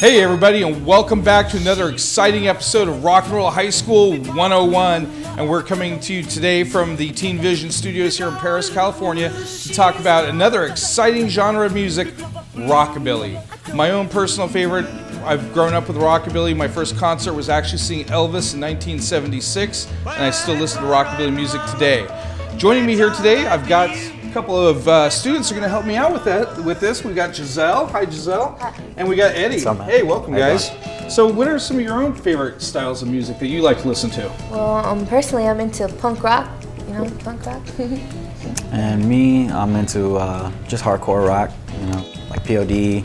Hey everybody, and welcome back to another exciting episode of Rock and Roll High School 101. And we're coming to you today from the Teen Vision Studios here in Paris, California, to talk about another exciting genre of music, Rockabilly. My own personal favorite. I've grown up with Rockabilly. My first concert was actually seeing Elvis in 1976, and I still listen to Rockabilly music today. Joining me here today, I've got a couple of students who are going to help me out with this. We've got Giselle. Hi, Giselle. And we got Eddie. Hey, welcome, guys. So what are some of your own favorite styles of music that you like to listen to? Well, personally, I'm into punk rock. You know, punk rock. And me, I'm into just hardcore rock, you know, like POD, you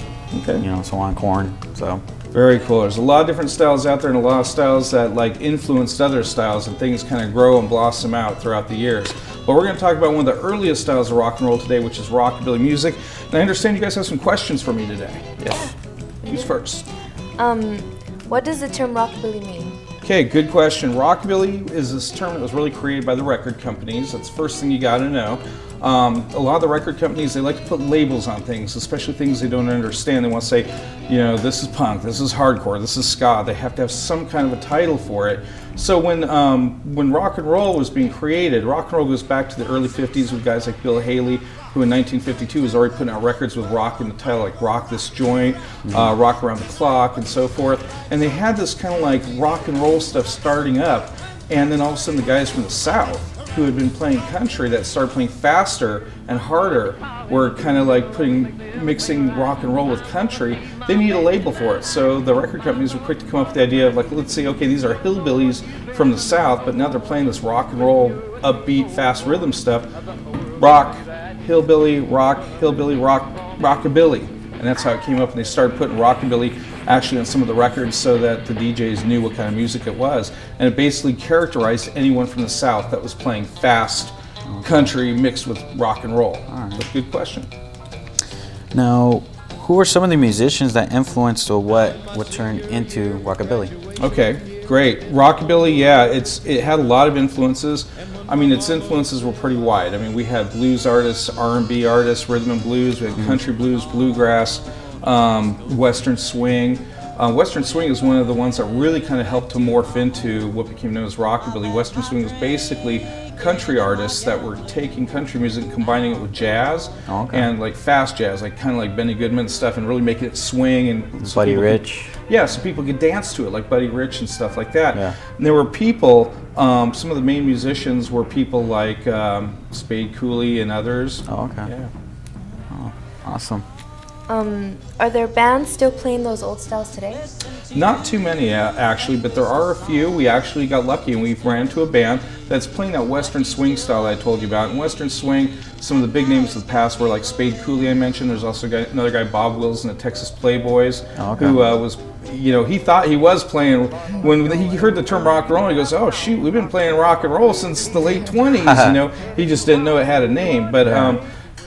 know, so on, Korn, so. Very cool. There's a lot of different styles out there and a lot of styles that like influenced other styles, and things kind of grow and blossom out throughout the years. But we're going to talk about one of the earliest styles of rock and roll today, which is Rockabilly music. And I understand you guys have some questions for me today. Yes. Who's first? What does the term Rockabilly mean? Okay, good question. Rockabilly is this term that was really created by the record companies. That's the first thing you got to know. A lot of the record companies, they like to put labels on things, especially things they don't understand. They want to say, you know, this is punk, this is hardcore, this is ska. They have to have some kind of a title for it. So when rock and roll was being created, rock and roll goes back to the early 50s with guys like Bill Haley, who in 1952 was already putting out records with rock in the title, like Rock This Joint, Rock Around the Clock, and so forth. And they had this kind of like rock and roll stuff starting up, and then all of a sudden the guys from the South, who had been playing country that started playing faster and harder, were kind of like mixing rock and roll with country. They need a label for it. So the record companies were quick to come up with the idea of like, let's say, okay, these are hillbillies from the South, but now they're playing this rock and roll, upbeat, fast rhythm stuff. Rock, hillbilly, rock, rockabilly. And that's how it came up, and they started putting Rockabilly actually on some of the records so that the DJs knew what kind of music it was. And it basically characterized anyone from the South that was playing fast country mixed with rock and roll. All right. So good question. Now, who were some of the musicians that influenced or what turned into Rockabilly? Okay, great. Rockabilly, yeah, it had a lot of influences. I mean, its influences were pretty wide. I mean, we had blues artists, R&B artists, rhythm and blues, we had country blues, bluegrass, Western swing. Western swing is one of the ones that really kind of helped to morph into what became known as Rockabilly. Western swing was basically country artists that were taking country music and combining it with jazz and like fast jazz, like kind of like Benny Goodman stuff, and really making it swing. And so Buddy Rich. Yeah, so people could dance to it, like Buddy Rich and stuff like that. Yeah. And there were people, some of the main musicians were people like Spade Cooley and others. Oh, okay. Yeah. Oh, awesome. Are there bands still playing those old styles today? Not too many, actually, but there are a few. We actually got lucky and we ran into a band that's playing that Western swing style I told you about. In Western swing, some of the big names of the past were like Spade Cooley I mentioned. There's also another guy, Bob Wills, in the Texas Playboys, who was, you know, he thought he was playing, when he heard the term rock and roll, he goes, oh shoot, we've been playing rock and roll since the late 20s, you know. He just didn't know it had a name. But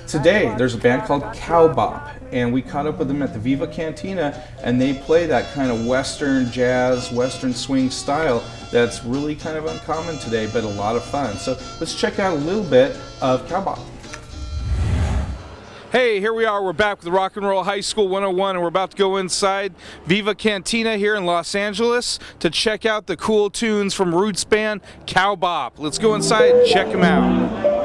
today, there's a band called Cowbop, and we caught up with them at the Viva Cantina, and they play that kind of Western jazz, Western swing style that's really kind of uncommon today, but a lot of fun. So let's check out a little bit of Cowbop. Hey, here we are. We're back with Rock and Roll High School 101, and we're about to go inside Viva Cantina here in Los Angeles to check out the cool tunes from roots band Cowbop. Let's go inside and check them out.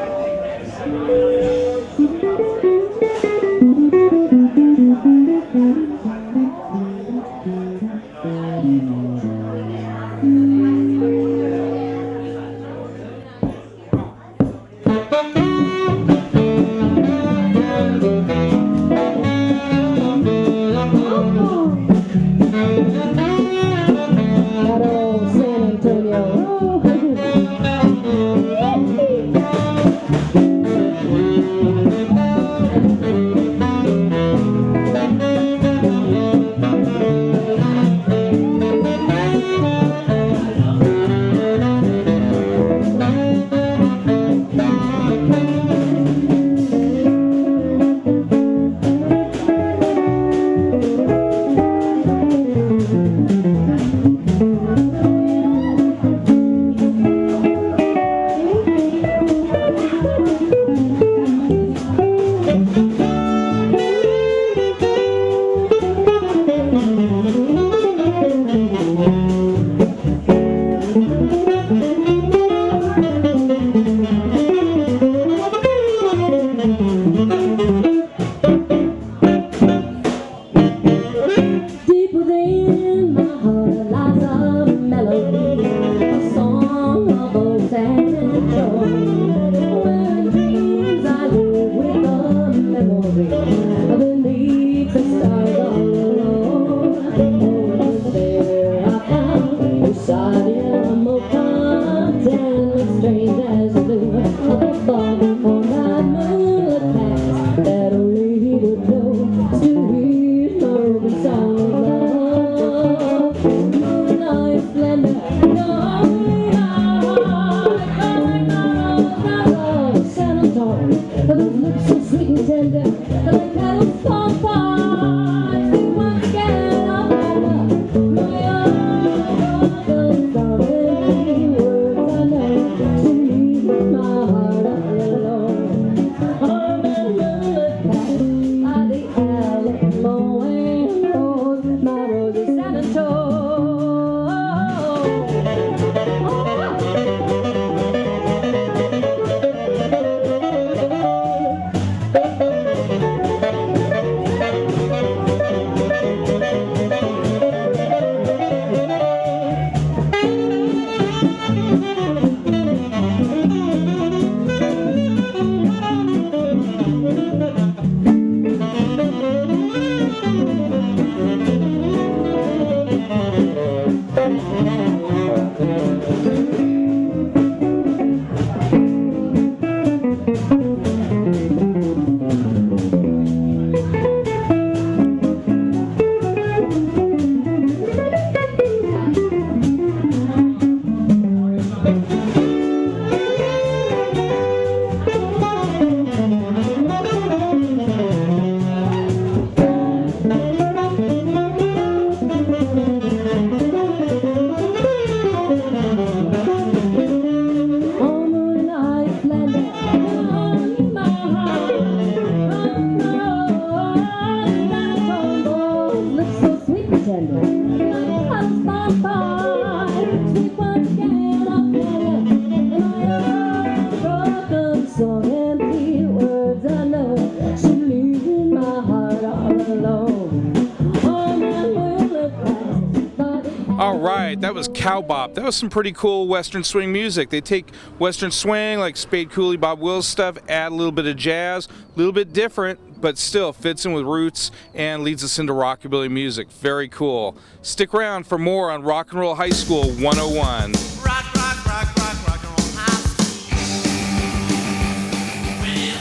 was cowbop. That was some pretty cool Western swing music. They take Western swing, like Spade Cooley, Bob Wills stuff, add a little bit of jazz, a little bit different, but still fits in with roots and leads us into rockabilly music. Very cool. Stick around for more on Rock and Roll High School 101. Rock, rock, rock, rock, rock on high school. Well,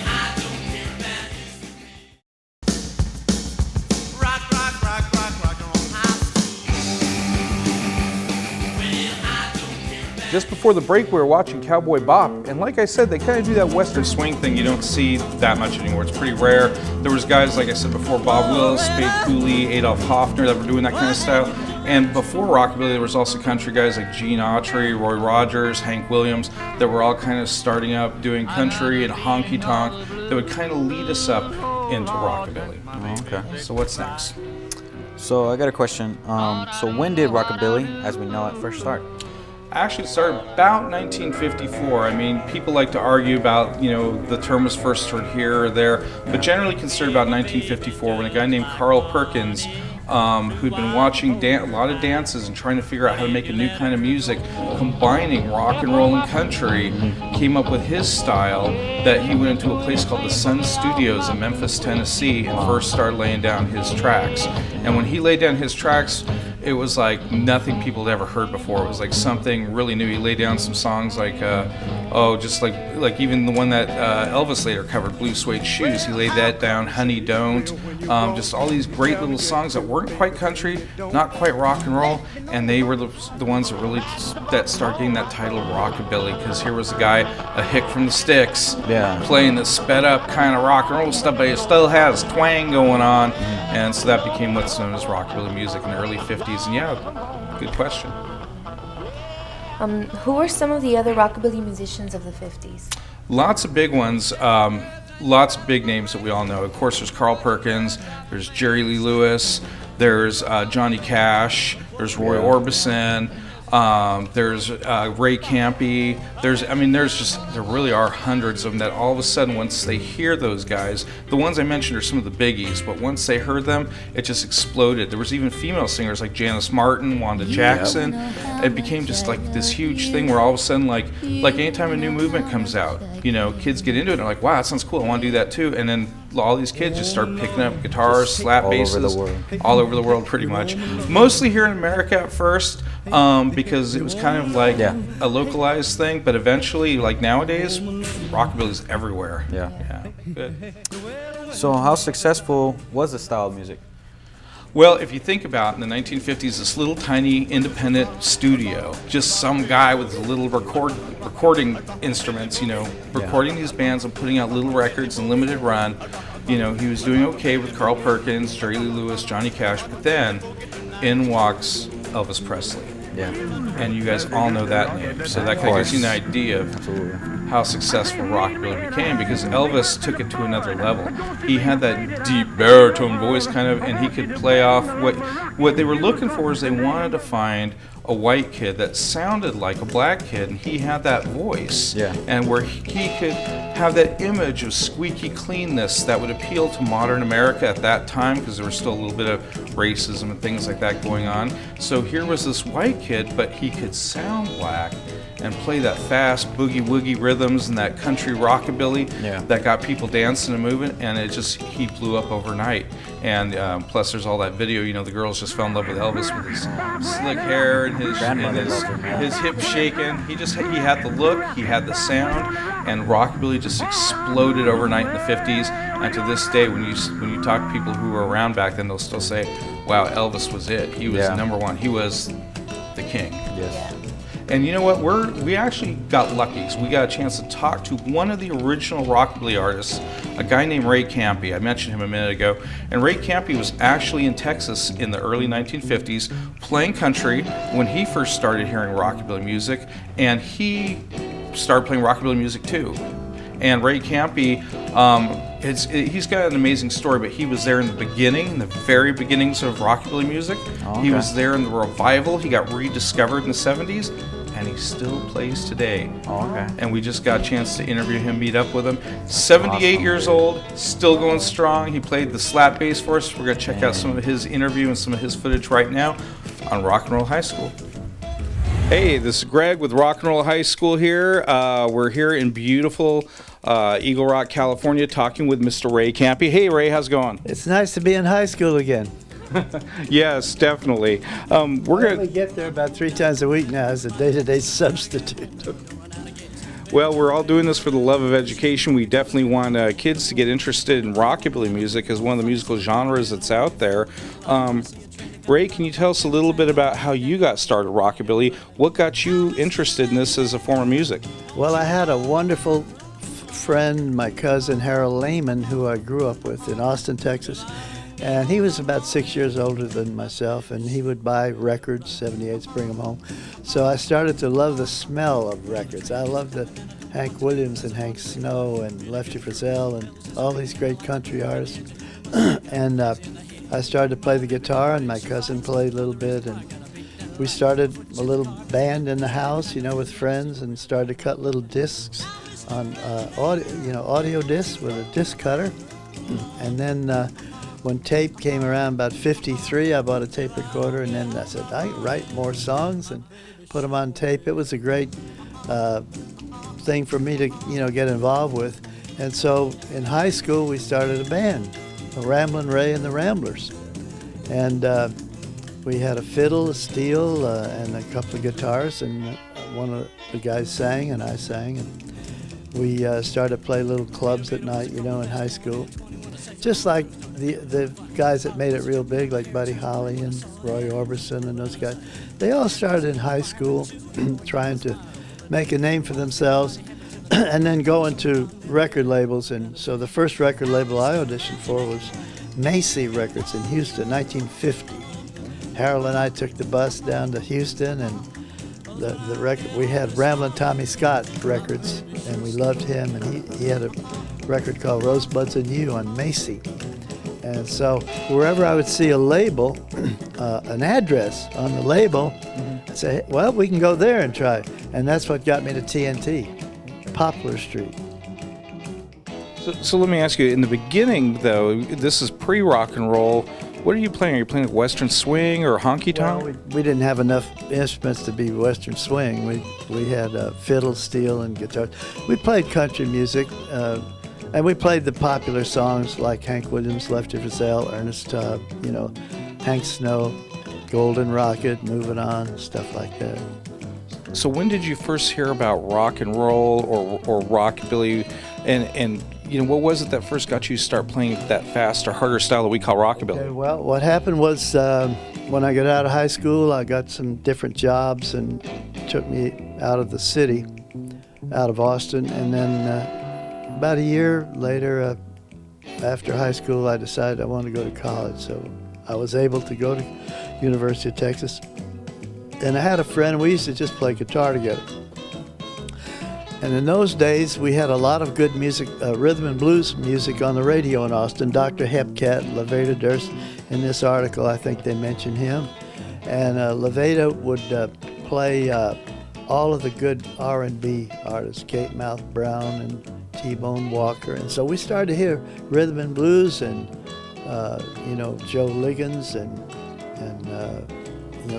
I don't care about history. Rock, rock, rock, rock, rock on high school. Well, I don't care about Just before the break, we were watching Cowboy Bop, and like I said, they kind of do that Western swing thing you don't see that much anymore. It's pretty rare. There was guys, like I said before, Bob Wills, Spade Cooley, Adolph Hoffner, that were doing that kind of style. And before rockabilly, there was also country guys like Gene Autry, Roy Rogers, Hank Williams, that were all kind of starting up doing country and honky tonk that would kind of lead us up into rockabilly. Okay. So what's next? So I got a question. So when did rockabilly, as we know it, first start? Actually, it started about 1954. I mean, people like to argue about, the term was first heard here or there, but generally considered about 1954 when a guy named Carl Perkins, who'd been watching a lot of dances and trying to figure out how to make a new kind of music, combining rock and roll and country, came up with his style that he went into a place called the Sun Studios in Memphis, Tennessee, and first started laying down his tracks. And when he laid down his tracks, it was like nothing people had ever heard before. It was like something really new. He laid down some songs like, just like even the one that Elvis later covered, Blue Suede Shoes. He laid that down, Honey Don't, just all these great little songs that weren't quite country, not quite rock and roll, and they were the ones that started getting that title of rockabilly, because here was a guy, a hick from the sticks, playing the sped up kind of rock and roll stuff, but it still has twang going on, and so that became what's known as rockabilly music in the early 50s. And yeah, good question. Who were some of the other rockabilly musicians of the 50s? Lots of big ones. Lots of big names that we all know. Of course, there's Carl Perkins, there's Jerry Lee Lewis, there's Johnny Cash, there's Roy Orbison, there's Ray Campy. There really are hundreds of them that all of a sudden, once they hear those guys, the ones I mentioned are some of the biggies, but once they heard them, it just exploded. There was even female singers like Janice Martin, Wanda Jackson. It became just like this huge thing where all of a sudden, like anytime a new movement comes out, kids get into it and are like, wow, that sounds cool, I want to do that too. And then all these kids just start picking up guitars, slap basses, all over the world pretty much. Mostly here in America at first, because it was kind of like a localized thing, but eventually, like nowadays, rockabilly's everywhere. Yeah, good. So how successful was this style of music? Well, if you think about it, in the 1950s, this little tiny independent studio, just some guy with a little recording instruments, recording these bands and putting out little records and limited run. He was doing okay with Carl Perkins, Jerry Lee Lewis, Johnny Cash, but then in walks Elvis Presley. Yeah. And you guys all know that name, so that kind of gives you an idea of how successful rockabilly became, because Elvis took it to another level. He had that deep baritone voice kind of, and he could play off what they were looking for is they wanted to find a white kid that sounded like a black kid, and he had that voice. And where he could have that image of squeaky cleanness that would appeal to modern America at that time, because there was still a little bit of racism and things like that going on. So here was this white kid, but he could sound black and play that fast boogie-woogie rhythms and that country rockabilly that got people dancing and moving, and he blew up overnight. And plus there's all that video, the girls just fell in love with Elvis with his slick hair and his hip shaking. He had the look, he had the sound, and rockabilly just exploded overnight in the 50s. And to this day, when you talk to people who were around back then, they'll still say, wow, Elvis was it. He was number one. He was the king. Yes. And you know what? We actually got lucky. So we got a chance to talk to one of the original rockabilly artists, a guy named Ray Campy. I mentioned him a minute ago. And Ray Campy was actually in Texas in the early 1950s playing country when he first started hearing rockabilly music. And he started playing rockabilly music too. And Ray Campy, he's got an amazing story, but he was there in the very beginnings of rockabilly music. He was there in the revival. He got rediscovered in the 70s, and he still plays today. And we just got a chance to interview him, meet up with him. 78 years old, still going strong. He played the slap bass for us. We're going to check out some of his interview and some of his footage right now on Rock and Roll High School. Hey, this is Greg with Rock and Roll High School here. We're here in beautiful Eagle Rock, California, talking with Mr. Ray Campy. Hey, Ray, how's it going? It's nice to be in high school again. Yes, definitely. We're I only gonna. get there about 3 times a week now as a day-to-day substitute. Well, we're all doing this for the love of education. We definitely want kids to get interested in rockabilly music as one of the musical genres that's out there. Ray, can you tell us a little bit about how you got started rockabilly? What got you interested in this as a form of music? Well, I had a wonderful friend, my cousin Harold Lehman, who I grew up with in Austin, Texas. And he was about 6 years older than myself, and he would buy records, 78s, bring them home. So I started to love the smell of records. I loved the Hank Williams and Hank Snow and Lefty Frizzell and all these great country artists. And I started to play the guitar, and my cousin played a little bit, and we started a little band in the house, you know, with friends, and started to cut little discs on audio discs with a disc cutter. And then when tape came around, about 53, I bought a tape recorder, and then I said, I can write more songs and put them on tape. It was a great thing for me to, get involved with. And so in high school, we started a band, Ramblin' Ray and the Ramblers. And we had a fiddle, a steel, and a couple of guitars, and one of the guys sang, and I sang. And we started to play little clubs at night, in high school. Just like the guys that made it real big, like Buddy Holly and Roy Orbison and those guys. They all started in high school trying to make a name for themselves and then go into record labels. And so the first record label I auditioned for was Macy Records in Houston, 1950. Harold and I took the bus down to Houston, and the record, we had Ramblin' Tommy Scott Records, and we loved him, and he had a record called Rosebuds and You on Macy. And so wherever I would see a label, an address on the label, I'd say, well, we can go there and try. And that's what got me to TNT, Poplar Street. So let me ask you, in the beginning, though, this is pre-rock and roll. What are you playing? Are you playing Western swing or honky tonk? Well, we didn't have enough instruments to be Western swing. We had fiddle, steel, and guitar. We played country music, and we played the popular songs like Hank Williams, Lefty Frizzell, Ernest Tubb, Hank Snow, Golden Rocket, Moving On, stuff like that. So when did you first hear about rock and roll or rockabilly, and what was it that first got you to start playing that fast or harder style that we call rockabilly? Okay, well, what happened was when I got out of high school, I got some different jobs and took me out of the city, out of Austin, and then about a year later, after high school, I decided I wanted to go to college. So I was able to go to University of Texas. And I had a friend, we used to just play guitar together. And in those days, we had a lot of good music, rhythm and blues music on the radio in Austin. Dr. Hepcat, Levada Durst, in this article, I think they mentioned him. And Levada would play all of the good R&B artists, Kate Mouth Brown and T-Bone Walker. And so we started to hear rhythm and blues and, Joe Liggins and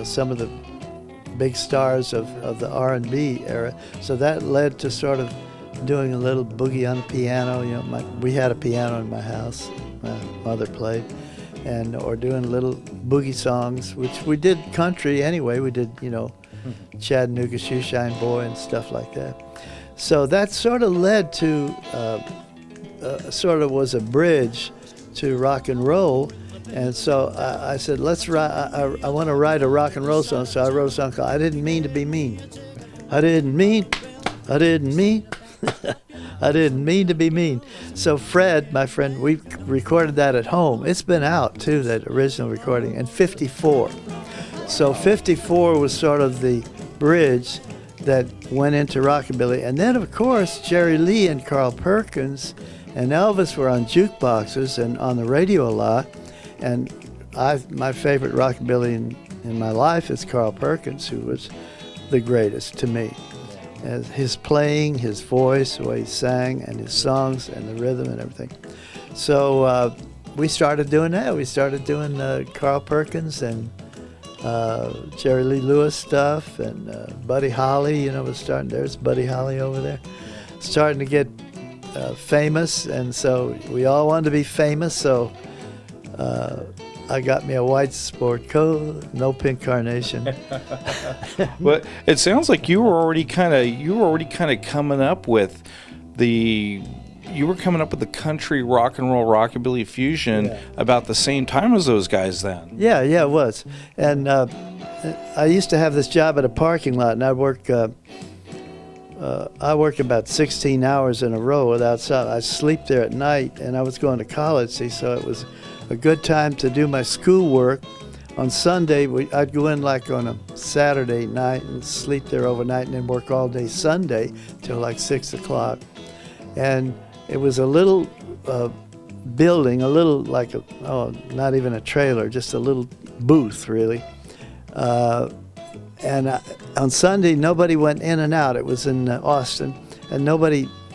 some of the big stars of the R&B era. So that led to sort of doing a little boogie on the piano. We had a piano in my house. My mother played, or doing little boogie songs, which we did country anyway. We did, Chattanooga Shoeshine Boy and stuff like that. So that sort of led to, sort of was a bridge to rock and roll. And so I said, let's write, I want to write a rock and roll song. So I wrote a song called I Didn't Mean to Be Mean. I didn't mean I didn't mean to be mean. So Fred, my friend, we recorded that at home. It's been out too, that original recording, in 54. So 54 was sort of the bridge that went into rockabilly. And then of course, Jerry Lee and Carl Perkins and Elvis were on jukeboxes and on the radio a lot. And my favorite rockabilly in my life is Carl Perkins, who was the greatest to me. As his playing, his voice, the way he sang, and his songs, and the rhythm and everything. So we started doing that. We started doing Carl Perkins and Jerry Lee Lewis stuff, and Buddy Holly, was starting. There's Buddy Holly over there, starting to get famous, and so we all wanted to be famous. So I got me a white sport coat, no pink carnation. But it sounds like you were already kind of coming up with the country rock and roll rockabilly fusion about the same time as those guys then. Yeah, it was. And I used to have this job at a parking lot, and I work about 16 hours in a row without stop. I sleep there at night, and I was going to college, so it was a good time to do my schoolwork. On Sunday, I'd go in like on a Saturday night and sleep there overnight, and then work all day Sunday till like 6 o'clock. And it was a little building, a little like not even a trailer, just a little booth, really. And on Sunday, nobody went in and out. It was in Austin, and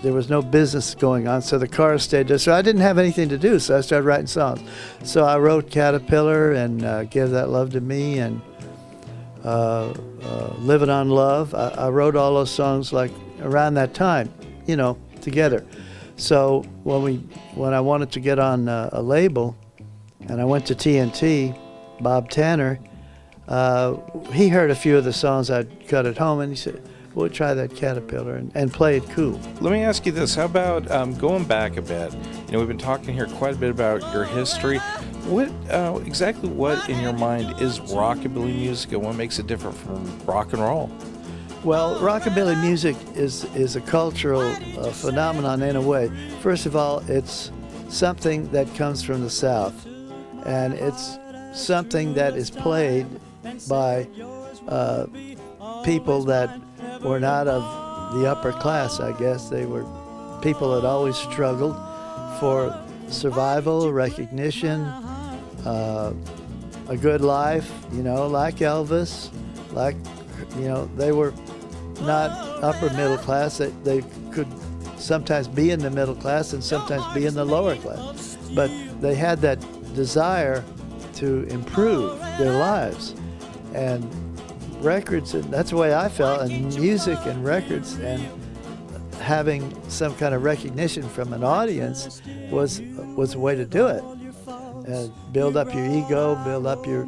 there was no business going on, so the cars stayed there. So I didn't have anything to do, so I started writing songs. So I wrote Caterpillar and Give That Love to Me and Living on Love. I wrote all those songs like around that time, together. So when I wanted to get on a label, and I went to TNT, Bob Tanner, he heard a few of the songs I'd cut at home, and he said, we'll try that Caterpillar and play it cool. Let me ask you this. How about going back a bit? We've been talking here quite a bit about your history. Exactly what in your mind is rockabilly music, and what makes it different from rock and roll? Well, rockabilly music is a cultural phenomenon in a way. First of all, it's something that comes from the South, and it's something that is played by people that were not of the upper class, I guess. They were people that always struggled for survival, recognition, a good life, like Elvis, they were not upper middle class. They could sometimes be in the middle class and sometimes be in the lower class. But they had that desire to improve their lives. And records, and that's the way I felt, and music and records and having some kind of recognition from an audience was a way to do it. Build up your ego, build up your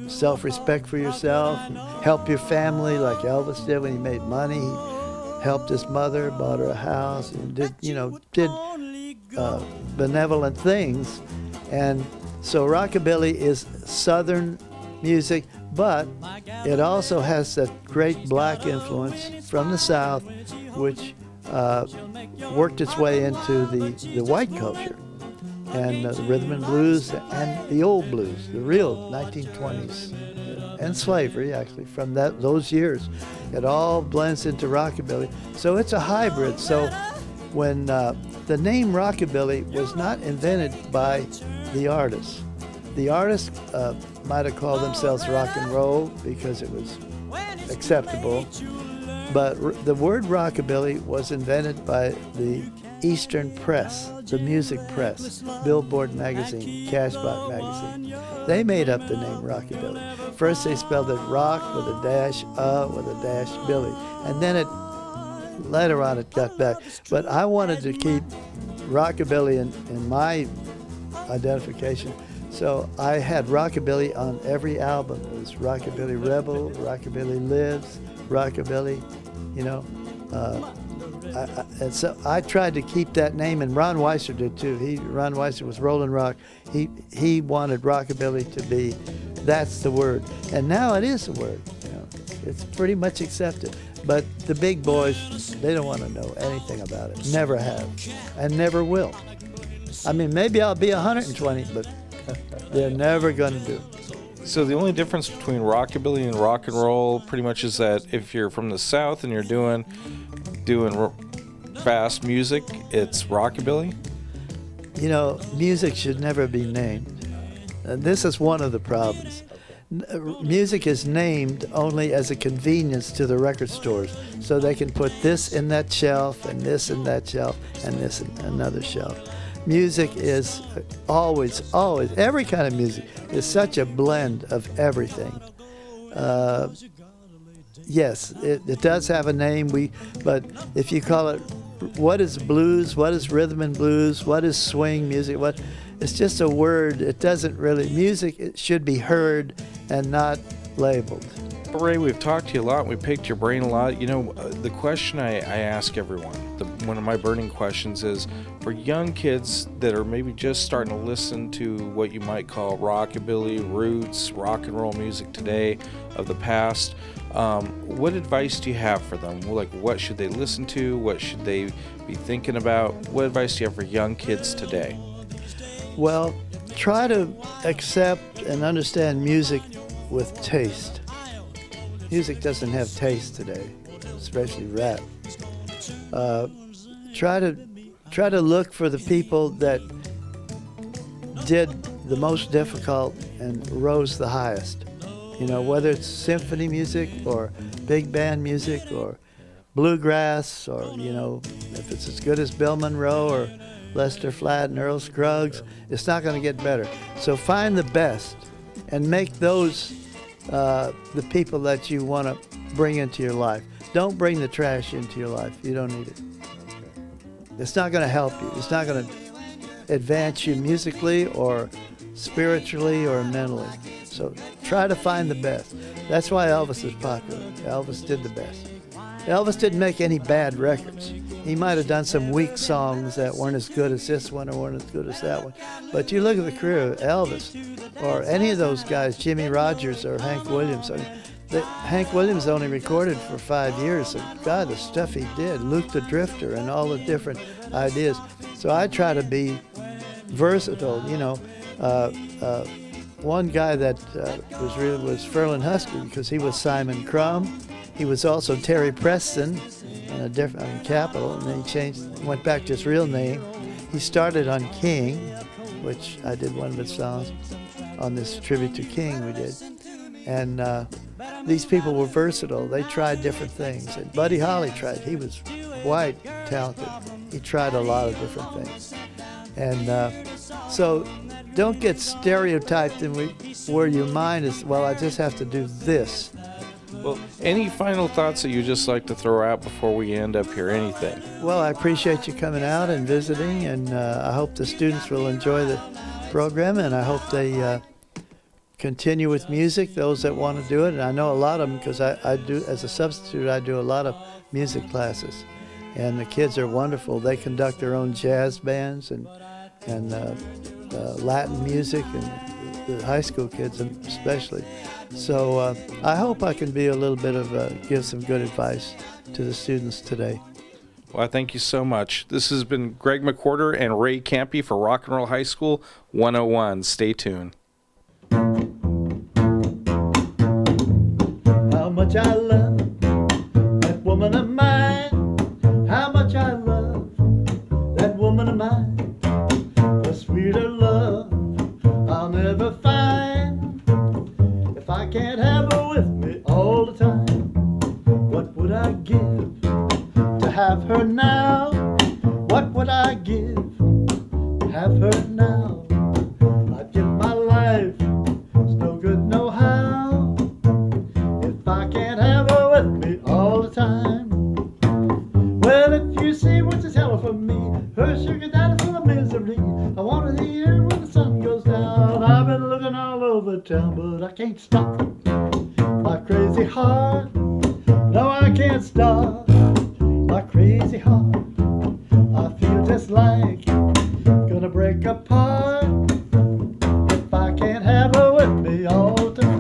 self-respect for yourself, help your family like Elvis did when he made money. He helped his mother, bought her a house, and did benevolent things. And so rockabilly is Southern music, but it also has that great black influence from the South, which worked its way into the white culture, and the rhythm and blues and the old blues, the real 1920s, and slavery, actually, from those years. It all blends into rockabilly. So it's a hybrid. So when the name rockabilly was not invented by the artists. The artists might have called themselves rock and roll because it was acceptable, but the word rockabilly was invented by the Eastern press, the music press, Billboard magazine, Cashbox magazine. They made up the name rockabilly. First they spelled it rock with a dash, with a dash, Billy, and then later on it got back. But I wanted to keep rockabilly in my identification. So I had rockabilly on every album. It was Rockabilly Rebel, Rockabilly Lives, Rockabilly, and so I tried to keep that name, and Ron Weiser did too. Ron Weiser was Rollin' Rock. He wanted rockabilly to be, that's the word, and now it is the word. It's pretty much accepted. But the big boys, they don't want to know anything about it. Never have, and never will. I mean, maybe I'll be 120, but they're never going to do. So the only difference between rockabilly and rock and roll pretty much is that if you're from the South and you're doing fast music, it's rockabilly? Music should never be named. And this is one of the problems. Music is named only as a convenience to the record stores, so they can put this in that shelf and this in that shelf and this in another shelf. Music is always, every kind of music is such a blend of everything. Yes, it does have a name. But if you call it, what is blues? What is rhythm and blues? What is swing music? It's just a word. It doesn't really music. It should be heard and not labeled. Ray, we've talked to you a lot. We picked your brain a lot. You know, the question I ask everyone, one of my burning questions is, for young kids that are maybe just starting to listen to what you might call rockabilly, roots, rock and roll music today of the past, what advice do you have for them? Like, what should they listen to? What should they be thinking about? What advice do you have for young kids today? Well, try to accept and understand music with taste. Music doesn't have taste today, especially rap. Try to look for the people that did the most difficult and rose the highest. You know, whether it's symphony music or big band music or bluegrass, or, you know, if it's as good as Bill Monroe or Lester Flatt and Earl Scruggs, it's not going to get better. So find the best and make those the people that you want to bring into your life. Don't bring the trash into your life. You don't need it. It's not going to help you. It's not going to advance you musically or spiritually or mentally. So try to find the best. That's why Elvis is popular. Elvis did the best. Elvis didn't make any bad records. He might have done some weak songs that weren't as good as this one or weren't as good as that one. But you look at the career of Elvis or any of those guys, Jimmy Rogers or Hank Williams. I mean, Hank Williams only recorded for 5 years. So God, the stuff he did, Luke the Drifter and all the different ideas. So I try to be versatile, you know. One guy that was Ferlin Husky, because he was Simon Crumb. He was also Terry Preston in Capitol, and then he went back to his real name. He started on King, which I did one of his songs on this tribute to King we did. And these people were versatile. They tried different things. And Buddy Holly tried. He was quite talented. He tried a lot of different things. And so don't get stereotyped in where your mind is, well, I just have to do this. Well, any final thoughts that you just like to throw out before we end up here? Anything? Well, I appreciate you coming out and visiting, and I hope the students will enjoy the program, and I hope they continue with music, those that want to do it. And I know a lot of them, because I do, as a substitute, I do a lot of music classes, and the kids are wonderful. They conduct their own jazz bands and Latin music, and the high school kids especially. So I hope I can be a little bit of give some good advice to the students today. Well, thank you so much. This has been Greg McWhorter and Ray Campy for Rock and Roll High School 101. Stay tuned. How much I love that woman of mine. How much I love that woman of mine. A sweeter love I'll never find. If I can't have her with me all the time, what would I give to have her now? What would I give to have her now? I'd give my life, it's no good, no how. If I can't have her with me all the time. Well, if you see what you tell her from me, her sugar daddy full of misery. I want to hear her when the sun goes down. I've been looking all over town, but I can't stop my crazy heart. No, I can't stop my crazy heart. I feel just like gonna break apart if I can't have her with me all the time.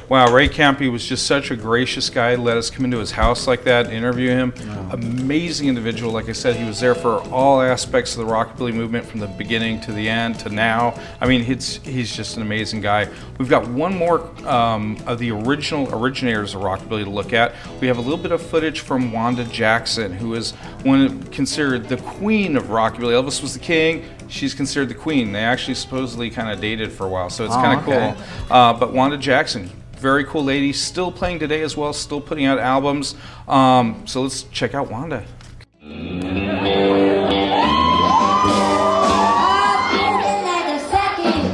Wow, Ray Campy was just such a gracious guy. Let us come into his house like that and interview him. Amazing individual. Like I said, he was there for all aspects of the rockabilly movement from the beginning to the end to now. I mean, he's just an amazing guy. We've got one more of the originators of rockabilly to look at. We have a little bit of footage from Wanda Jackson, who is considered the queen of rockabilly. Elvis was the king. She's considered the queen. They actually supposedly kind of dated for a while, so it's kind of cool. But Wanda Jackson, very cool lady, still playing today as well, still putting out albums. So let's check out Wanda. Like a second,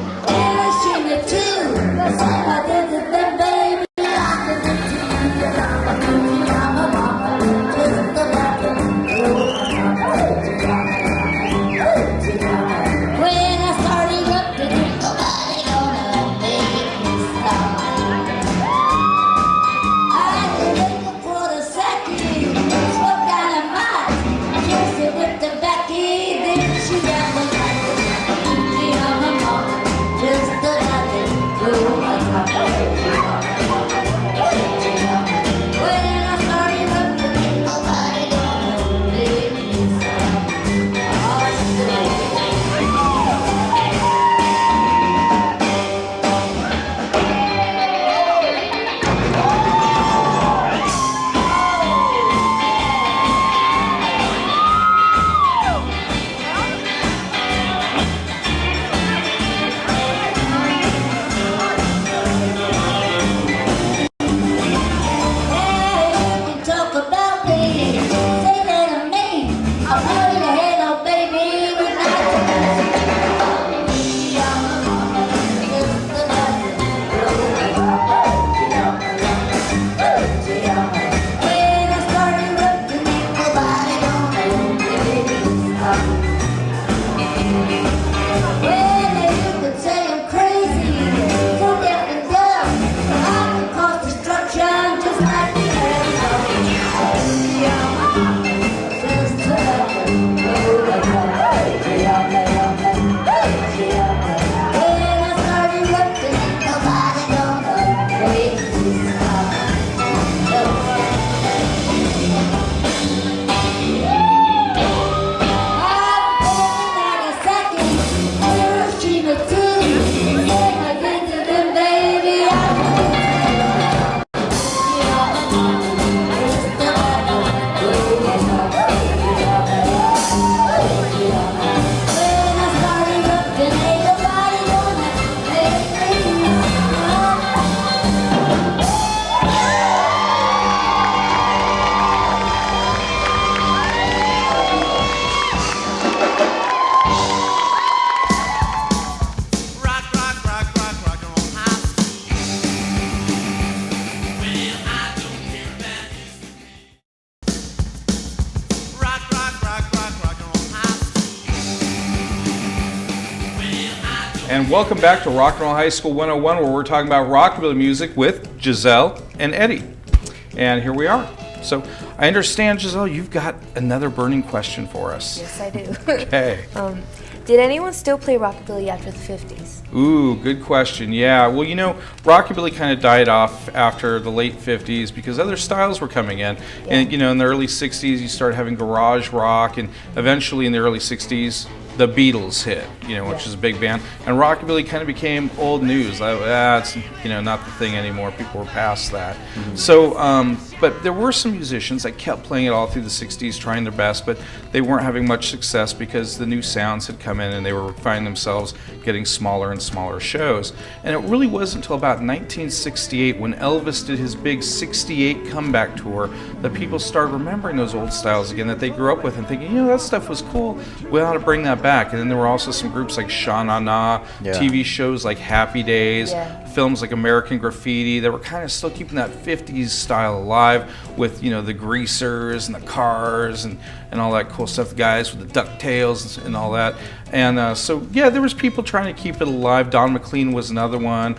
And welcome back to Rock and Roll High School 101, where we're talking about rockabilly music with Giselle and Eddie. And here we are. So I understand, Giselle, you've got another burning question for us. Yes, I do. Okay. Did anyone still play rockabilly after the 50s? Ooh, good question. Yeah, well, rockabilly kind of died off after the late 50s because other styles were coming in. Yeah. And, in the early 60s, you started having garage rock, and eventually in the early 60s, the Beatles hit, which is a big band. And rockabilly kind of became old news. That's, not the thing anymore. People were past that. Mm-hmm. So, but there were some musicians that kept playing it all through the 60s, trying their best, but they weren't having much success because the new sounds had come in and they were finding themselves getting smaller and smaller shows. And it really wasn't until about 1968 when Elvis did his big 68 comeback tour that people started remembering those old styles again that they grew up with and thinking, that stuff was cool. We ought to bring that back. And then there were also some groups like Sha Na Na, TV shows like Happy Days, films like American Graffiti that were kind of still keeping that 50s style alive with, the greasers and the cars and all that cool stuff, the guys with the DuckTales and all that. And there was people trying to keep it alive. Don McLean was another one.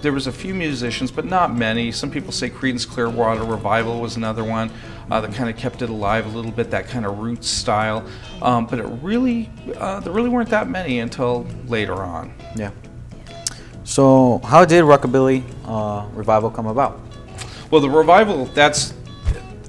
There was a few musicians, but not many. Some people say Creedence Clearwater Revival was another one that kind of kept it alive a little bit, that kind of roots style. But there really weren't that many until later on. Yeah. So how did Rockabilly revival come about? Well, the revival, that's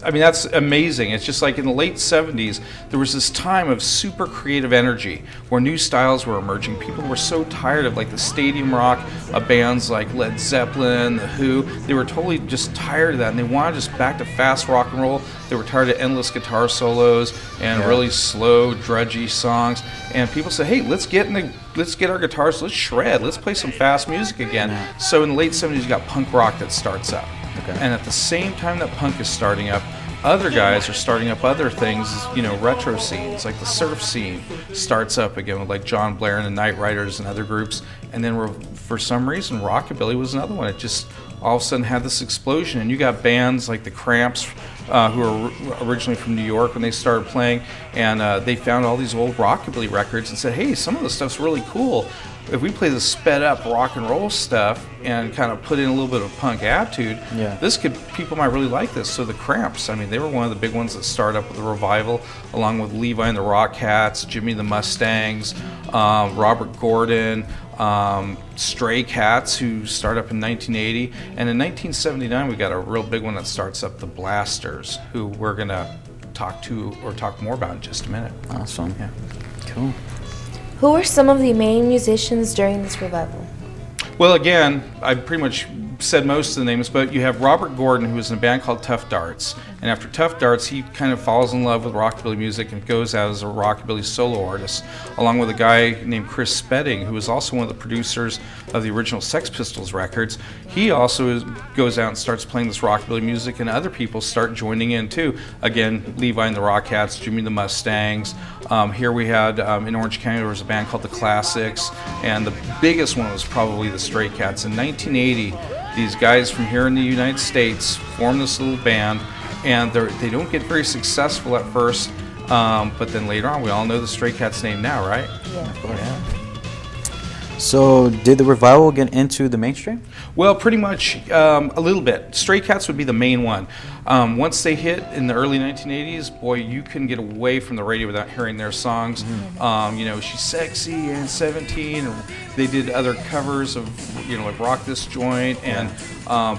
amazing. It's just like in the late 70s, there was this time of super creative energy where new styles were emerging. People were so tired of like the stadium rock of bands like Led Zeppelin, The Who. They were totally just tired of that, and they wanted just back to fast rock and roll. They were tired of endless guitar solos and really slow, drudgy songs. And people said, hey, let's get our guitars, let's shred, let's play some fast music again. Yeah. So in the late 70s, you got punk rock that starts up. Okay. And at the same time that punk is starting up, other guys are starting up other things, retro scenes, like the surf scene starts up again with like John Blair and the Night Riders and other groups. And then for some reason, rockabilly was another one. It just all of a sudden had this explosion. And you got bands like the Cramps, who are originally from New York when they started playing, and they found all these old rockabilly records and said, hey, some of this stuff's really cool. If we play the sped up rock and roll stuff and kind of put in a little bit of punk attitude, people might really like this. So the Cramps, they were one of the big ones that started up with the revival, along with Levi and the Rockats, Jimmy the Mustangs, Robert Gordon, Stray Cats, who start up in 1980. And in 1979, we got a real big one that starts up, the Blasters, who we're going to talk more about in just a minute. Awesome. Yeah. Cool. Who were some of the main musicians during this revival? Well, again, I pretty much said most of the names, but you have Robert Gordon, who was in a band called Tough Darts. And after Tough Darts, he kind of falls in love with rockabilly music and goes out as a rockabilly solo artist, along with a guy named Chris Spedding, who was also one of the producers of the original Sex Pistols records. He also goes out and starts playing this rockabilly music, and other people start joining in too. Again, Levi and the Rockats, Jimmy the Mustangs. Here we had, in Orange County, there was a band called the Classics, and the biggest one was probably the Stray Cats. In 1980, these guys from here in the United States formed this little band, and they don't get very successful at first, but then later on, we all know the Stray Cats name now, right? Yeah. So did the revival get into the mainstream? Well, pretty much a little bit. Stray Cats would be the main one. Once they hit in the early 1980s, boy, you couldn't get away from the radio without hearing their songs. Mm-hmm. She's Sexy and 17, and they did other covers of, like Rock This Joint, and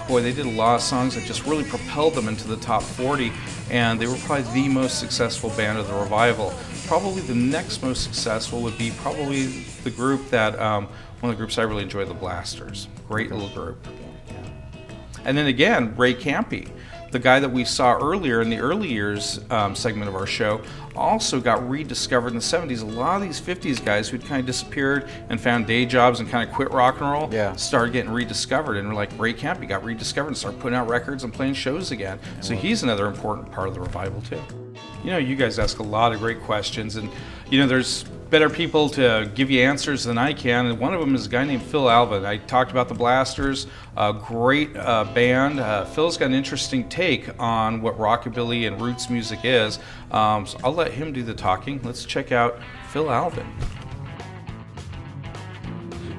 boy, they did a lot of songs that just really propelled them into the top 40, and they were probably the most successful band of the revival. Probably the next most successful would be probably the group that, one of the groups I really enjoy, the Blasters. Great little group. Yeah. And then again, Ray Campy, the guy that we saw earlier in the early years segment of our show, also got rediscovered in the 70s. A lot of these 50s guys who'd kind of disappeared and found day jobs and kind of quit rock and roll started getting rediscovered. And like Ray Campy got rediscovered and started putting out records and playing shows again. So he's another important part of the revival too. You guys ask a lot of great questions, and there's better people to give you answers than I can, and one of them is a guy named Phil Alvin. I talked about the Blasters, a great band. Phil's got an interesting take on what rockabilly and roots music is, so I'll let him do the talking. Let's check out Phil Alvin.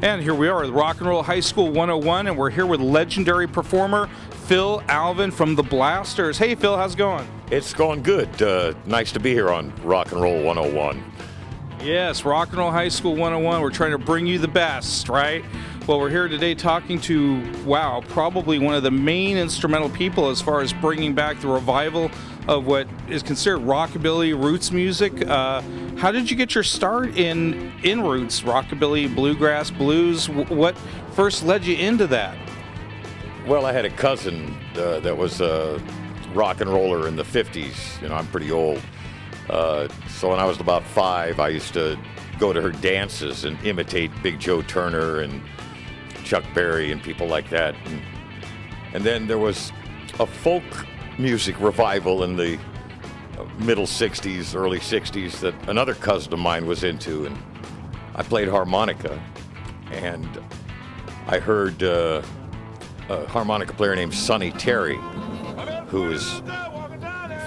And here we are at Rock and Roll High School 101, and we're here with legendary performer Phil Alvin from the Blasters. Hey, Phil, how's it going? It's going good. Nice to be here on Rock and Roll 101. Yes, Rock and Roll High School 101. We're trying to bring you the best, right? Well, we're here today talking to, wow, probably one of the main instrumental people as far as bringing back the revival of what is considered rockabilly roots music. How did you get your start in roots, rockabilly, bluegrass, blues? What first led you into that? Well, I had a cousin that was a rock and roller in the 50s. You know, I'm pretty old. So when I was about 5, I used to go to her dances and imitate Big Joe Turner and Chuck Berry and people like that. And then there was a folk music revival in the middle 60s, early 60s that another cousin of mine was into, and I played harmonica, and I heard a harmonica player named Sonny Terry, who is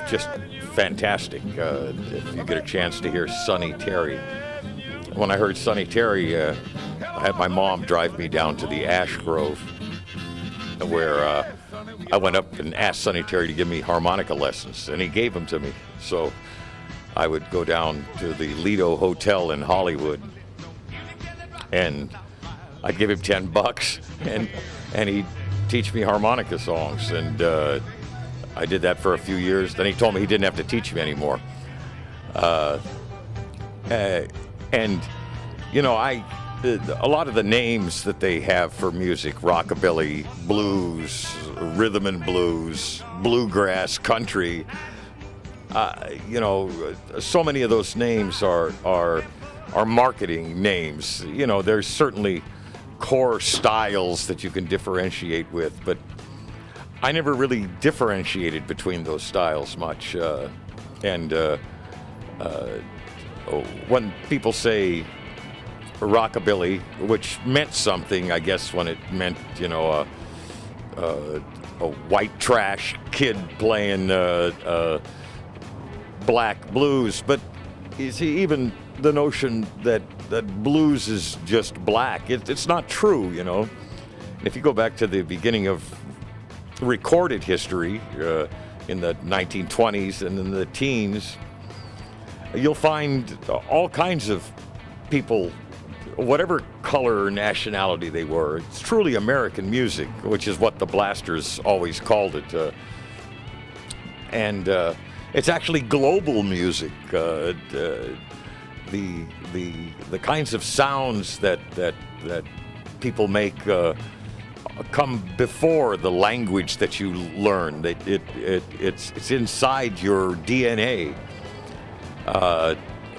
just fantastic. If you get a chance to hear Sonny Terry. When I heard Sonny Terry, I had my mom drive me down to the Ash Grove, where I went up and asked Sonny Terry to give me harmonica lessons, and he gave them to me. So I would go down to the Lido Hotel in Hollywood, and I'd give him $10, and he'd teach me harmonica songs. And I did that for a few years. Then he told me he didn't have to teach me anymore. And you know, a lot of the names that they have for music, rockabilly, blues, rhythm and blues, bluegrass, country, you know, so many of those names are marketing names. You know, there's certainly core styles that you can differentiate with, but I never really differentiated between those styles much. When people say rockabilly, which meant something, I guess, when it meant, you know, a white trash kid playing black blues. But you see, even the notion that blues is just black, it's not true, you know. And if you go back to the beginning of recorded history in the 1920s and in the teens, you'll find all kinds of people, whatever color or nationality they were. It's truly American music, which is what the Blasters always called it. And it's actually global music. The kinds of sounds that people make come before the language that you learn. It's inside your DNA.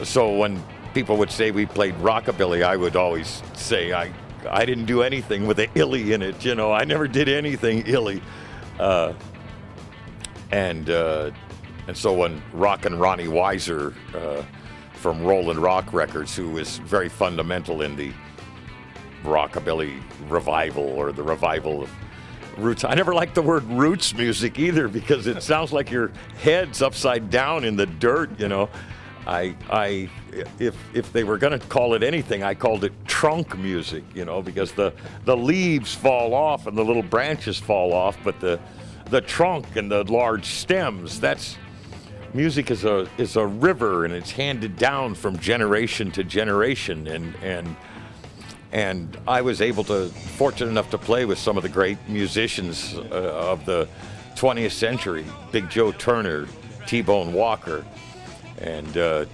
So when people would say we played rockabilly, I would always say I didn't do anything with the illy in it. You know, I never did anything illy. And so when Rockin' Ronnie Weiser from Rollin' Rock Records, who was very fundamental in the rockabilly revival or the revival of roots. I never liked the word roots music either, because it sounds like your head's upside down in the dirt, you know. If they were going to call it anything, I called it trunk music, you know, because the leaves fall off and the little branches fall off, but the trunk and the large stems, that's music is a river, and it's handed down from generation to generation, and I was fortunate enough to play with some of the great musicians of the 20th century, Big Joe Turner, T-Bone Walker. And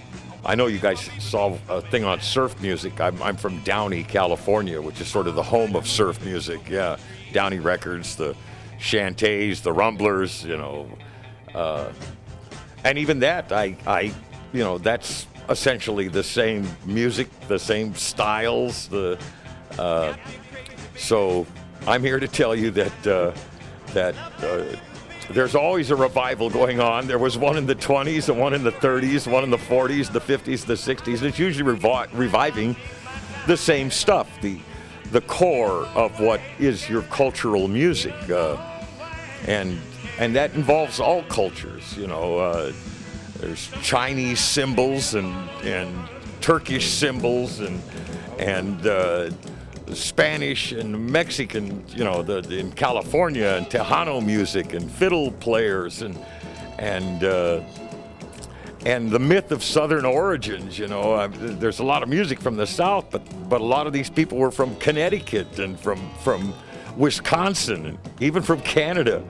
I know you guys saw a thing on surf music. I'm from Downey, California, which is sort of the home of surf music. Yeah, Downey Records, the Shantays, the Rumblers, you know. And even that, you know, that's essentially the same music, the same styles. So I'm here to tell you that there's always a revival going on. There was one in the 20s, and one in the 30s, one in the 40s, the 50s, the 60s. It's usually reviving the same stuff, the core of what is your cultural music, and that involves all cultures. You know, there's Chinese cymbals and Turkish cymbals and Spanish and Mexican, you know, in California, and Tejano music and fiddle players and the myth of Southern origins. You know, there's a lot of music from the South, but a lot of these people were from Connecticut and from Wisconsin and even from Canada.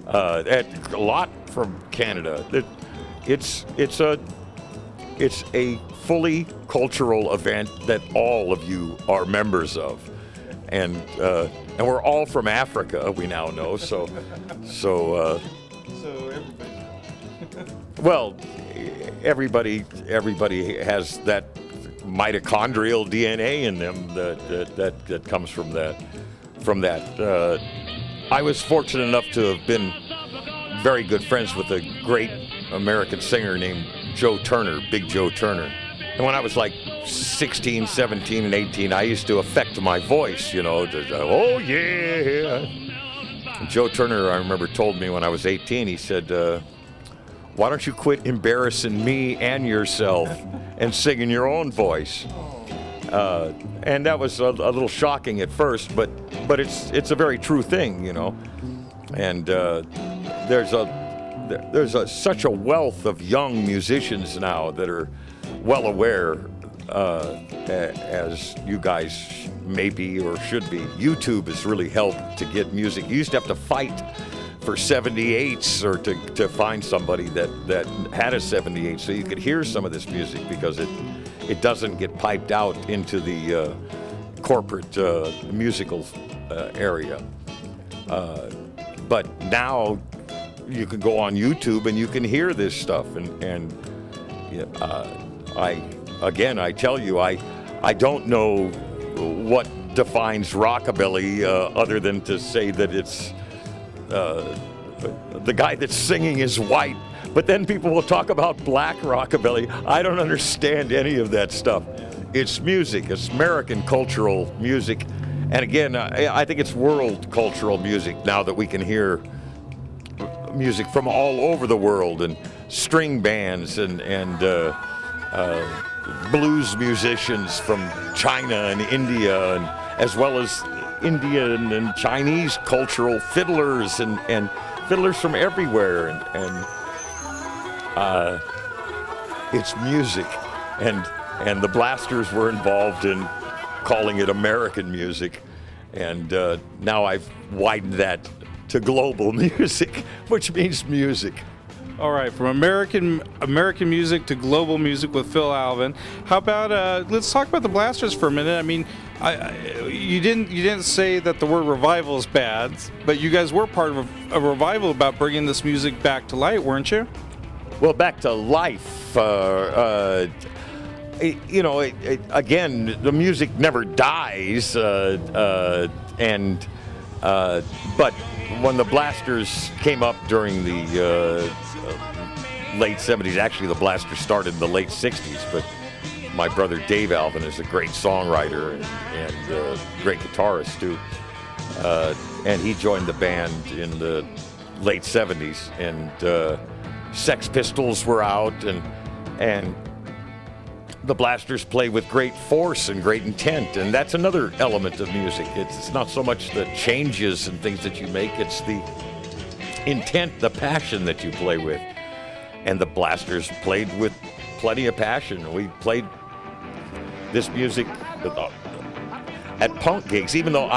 A lot from Canada. It's a fully cultural event that all of you are members of, and we're all from Africa. We now know. So well, everybody has that mitochondrial DNA in them that comes from that. I was fortunate enough to have been very good friends with a great American singer named Joe Turner, Big Joe Turner. And when I was like 16, 17, and 18, I used to affect my voice, you know, oh yeah. And Joe Turner, I remember, told me when I was 18, he said, why don't you quit embarrassing me and yourself and sing in your own voice? And that was a little shocking at first, but it's a very true thing, you know. And there's such a wealth of young musicians now that are well aware, as you guys may be or should be. YouTube has really helped to get music. You used to have to fight for 78s or to find somebody that had a 78 so you could hear some of this music, because it doesn't get piped out into the corporate musical area. But now you can go on YouTube and you can hear this stuff. And I tell you, I don't know what defines rockabilly other than to say that it's the guy that's singing is white. But then people will talk about black rockabilly. I don't understand any of that stuff. It's music. It's American cultural music. And again, I think it's world cultural music now that we can hear music from all over the world, and string bands and blues musicians from China and India, and as well as Indian and Chinese cultural fiddlers and fiddlers from everywhere. And it's music. And the Blasters were involved in calling it American music, and now I've widened that to global music, which means music. All right, from American music to global music with Phil Alvin. How about let's talk about the Blasters for a minute. I mean, you didn't say that the word revival is bad, but you guys were part of a revival about bringing this music back to light, weren't you? Well, back to life. Again, the music never dies, but when the Blasters came up during the late 70s, actually the Blasters started in the late 60s, but my brother Dave Alvin is a great songwriter and great guitarist too, and he joined the band in the late 70s, and Sex Pistols were out, and the Blasters play with great force and great intent, and that's another element of music. It's not so much the changes and things that you make, it's the intent, the passion that you play with. And the Blasters played with plenty of passion. We played this music at punk gigs, even though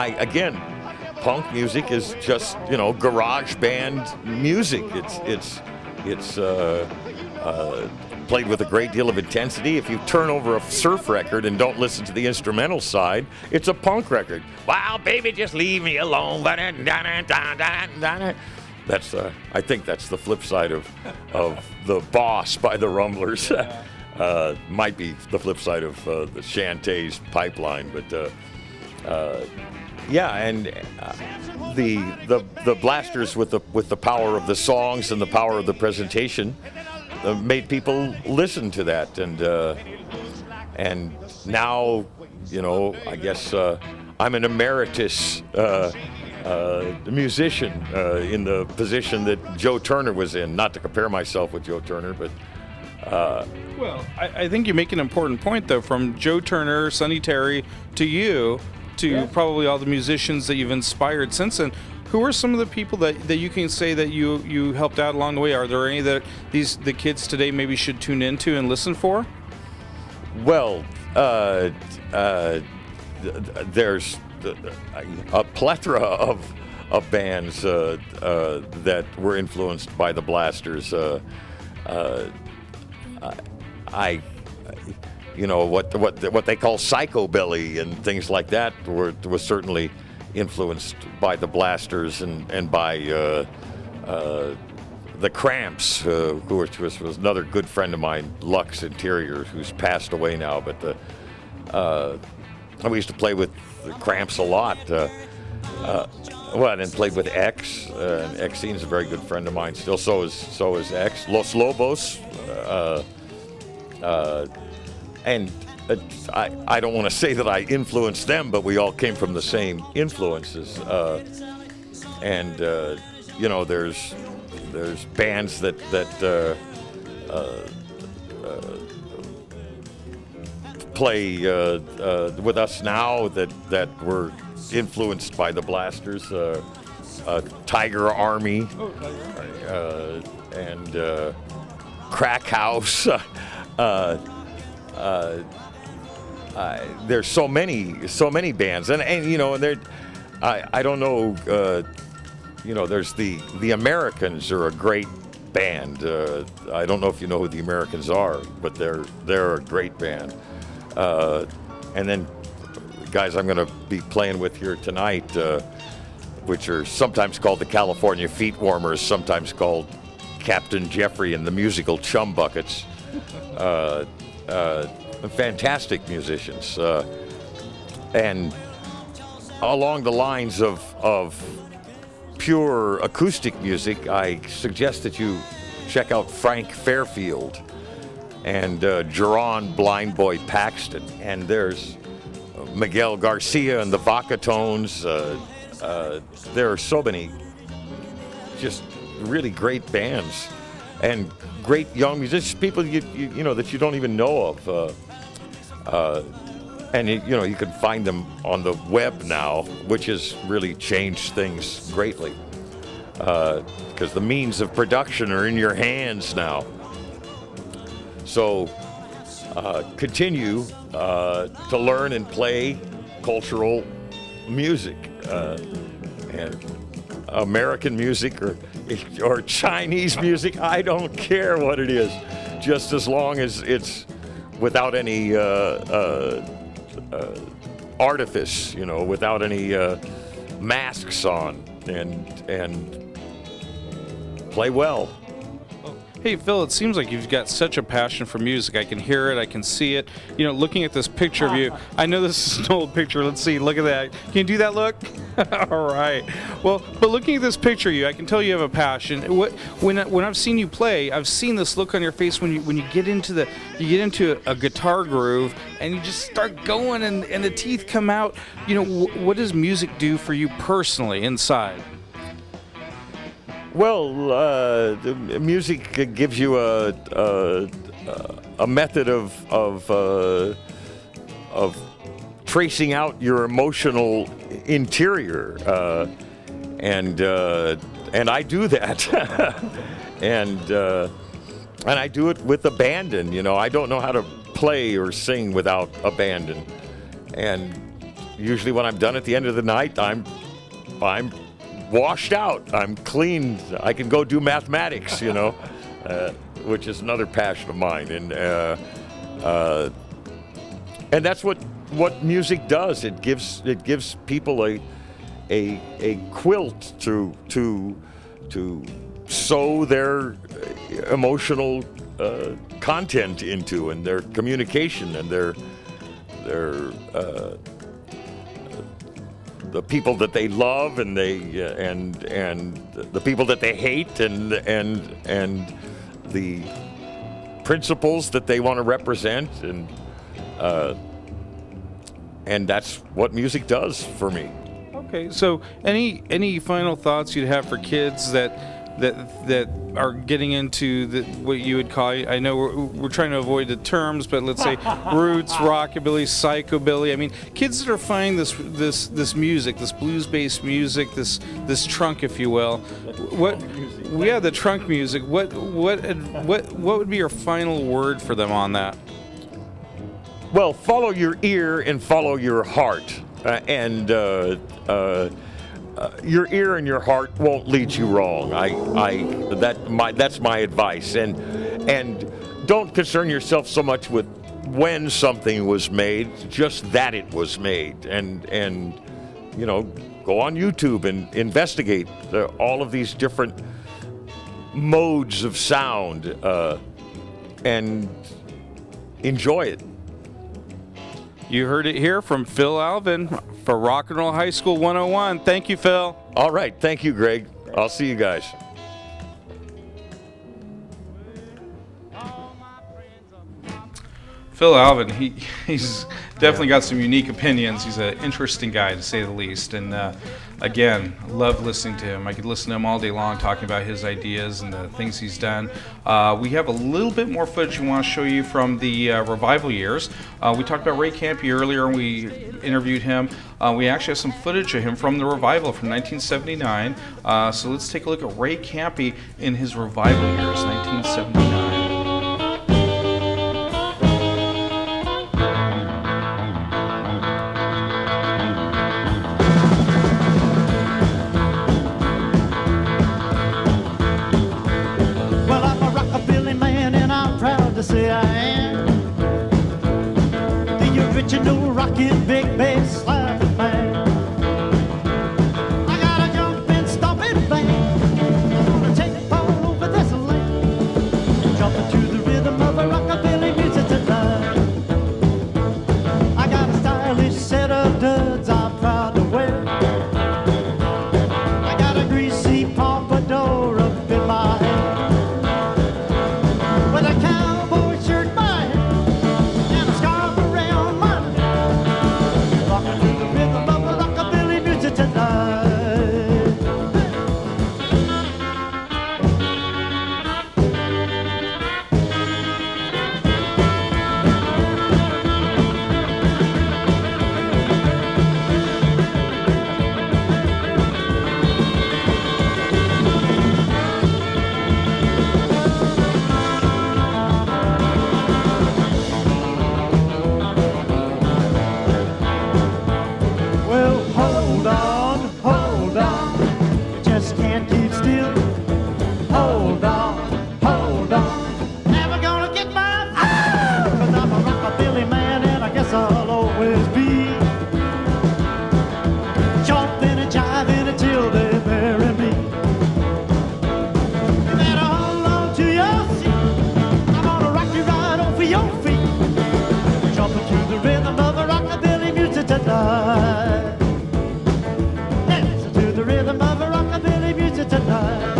punk music is just, garage band music. It's played with a great deal of intensity. If you turn over a surf record and don't listen to the instrumental side, it's a punk record. Wow, baby, just leave me alone. That's I think that's the flip side of The Boss by the Rumblers. Might be the flip side of the Shantae's Pipeline, but the Blasters with the power of the songs and the power of the presentation made people listen to that, and now, I guess I'm an emeritus musician in the position that Joe Turner was in. Not to compare myself with Joe Turner, but well, I think you make an important point, though, from Joe Turner, Sonny Terry, to you, to probably all the musicians that you've inspired since then. Who are some of the people that you can say that you helped out along the way? Are there any that the kids today maybe should tune into and listen for? Well, there's a plethora of bands that were influenced by the Blasters. What they call psychobilly and things like that was certainly influenced by the Blasters and by the Cramps, who was another good friend of mine, Lux Interior, who's passed away now. But we used to play with the Cramps a lot. And played with X. And Xene's a very good friend of mine still. So is X. Los Lobos. And I don't want to say that I influenced them, but we all came from the same influences. There's bands that play with us now that were influenced by the Blasters. Tiger Army, and Crack House. There's so many bands, and I don't know. There's the Americans are a great band. I don't know if you know who the Americans are, but they're a great band. And then guys I'm going to be playing with here tonight, which are sometimes called the California Feet Warmers, sometimes called Captain Jeffrey and the Musical Chum Buckets. Fantastic musicians. And along the lines of pure acoustic music, I suggest that you check out Frank Fairfield and Jerron Blind Boy Paxton. And there's Miguel Garcia and the Vacatones. There are so many just really great bands and great young musicians, people you know that you don't even know of. And you can find them on the web now, which has really changed things greatly, because the means of production are in your hands now. So continue to learn and play cultural music, and American music or Chinese music. I don't care what it is, just as long as it's without any artifice, without any masks on, and play well. Hey, Phil, it seems like you've got such a passion for music. I can hear it. I can see it. Looking at this picture of you, I know this is an old picture. Let's see. Look at that. Can you do that look? All right. Well, but looking at this picture of you, I can tell you have a passion. When I've seen you play, I've seen this look on your face when you get into a guitar groove and you just start going and the teeth come out. What does music do for you personally inside? Well, the music gives you a method of tracing out your emotional interior, and I do that, and I do it with abandon. I don't know how to play or sing without abandon, and usually when I'm done at the end of the night, I'm washed out. I'm clean. I can go do mathematics, which is another passion of mine, and that's what music does. It gives people a quilt to sew their emotional content into, and their communication, and their the people that they love, and the people that they hate, and the principles that they want to represent, and that's what music does for me. Okay, so any final thoughts you'd have for kids that that are getting into what you would call, I know we're trying to avoid the terms, but let's say roots, rockabilly, psychobilly. I mean, kids that are finding this music, this blues-based music, this trunk, if you will. The trunk music. What would be your final word for them on that? Well, follow your ear and follow your heart, your ear and your heart won't lead you wrong. That's my advice. And don't concern yourself so much with when something was made, just that it was made. And go on YouTube and investigate all of these different modes of sound and enjoy it. You heard it here from Phil Alvin for Rock and Roll High School 101. Thank you, Phil. All right. Thank you, Greg. I'll see you guys. Phil Alvin, he's definitely got some unique opinions. He's an interesting guy, to say the least. And again, love listening to him. I could listen to him all day long talking about his ideas and the things he's done. We have a little bit more footage we want to show you from the revival years. We talked about Ray Campy earlier, and we interviewed him. We actually have some footage of him from the revival from 1979. So let's take a look at Ray Campy in his revival years, 1979. Say I am the original rockin' big bass slapping man. I got a jumpin', stompin' band. I'm gonna take all over this land, jumpin' to the rhythm of a rockabilly music tonight. I got a stylish set of duds I'm proud to wear. I got a greasy pompadour up in my hair with a cowboy shirt by him and a scarf around my neck, rockin' to the rhythm of a rockabilly music tonight. Well, hold on, you just can't keep still. Hold on, never gonna get my fill, 'cause I'm a rockabilly man and I guess I'll always be jumping and jiving until they bury me. You better hold on to your seat, I'm gonna rock you right off of your feet, jumping to the rhythm of a rockabilly music tonight. Listen to the rhythm of a rockabilly music tonight.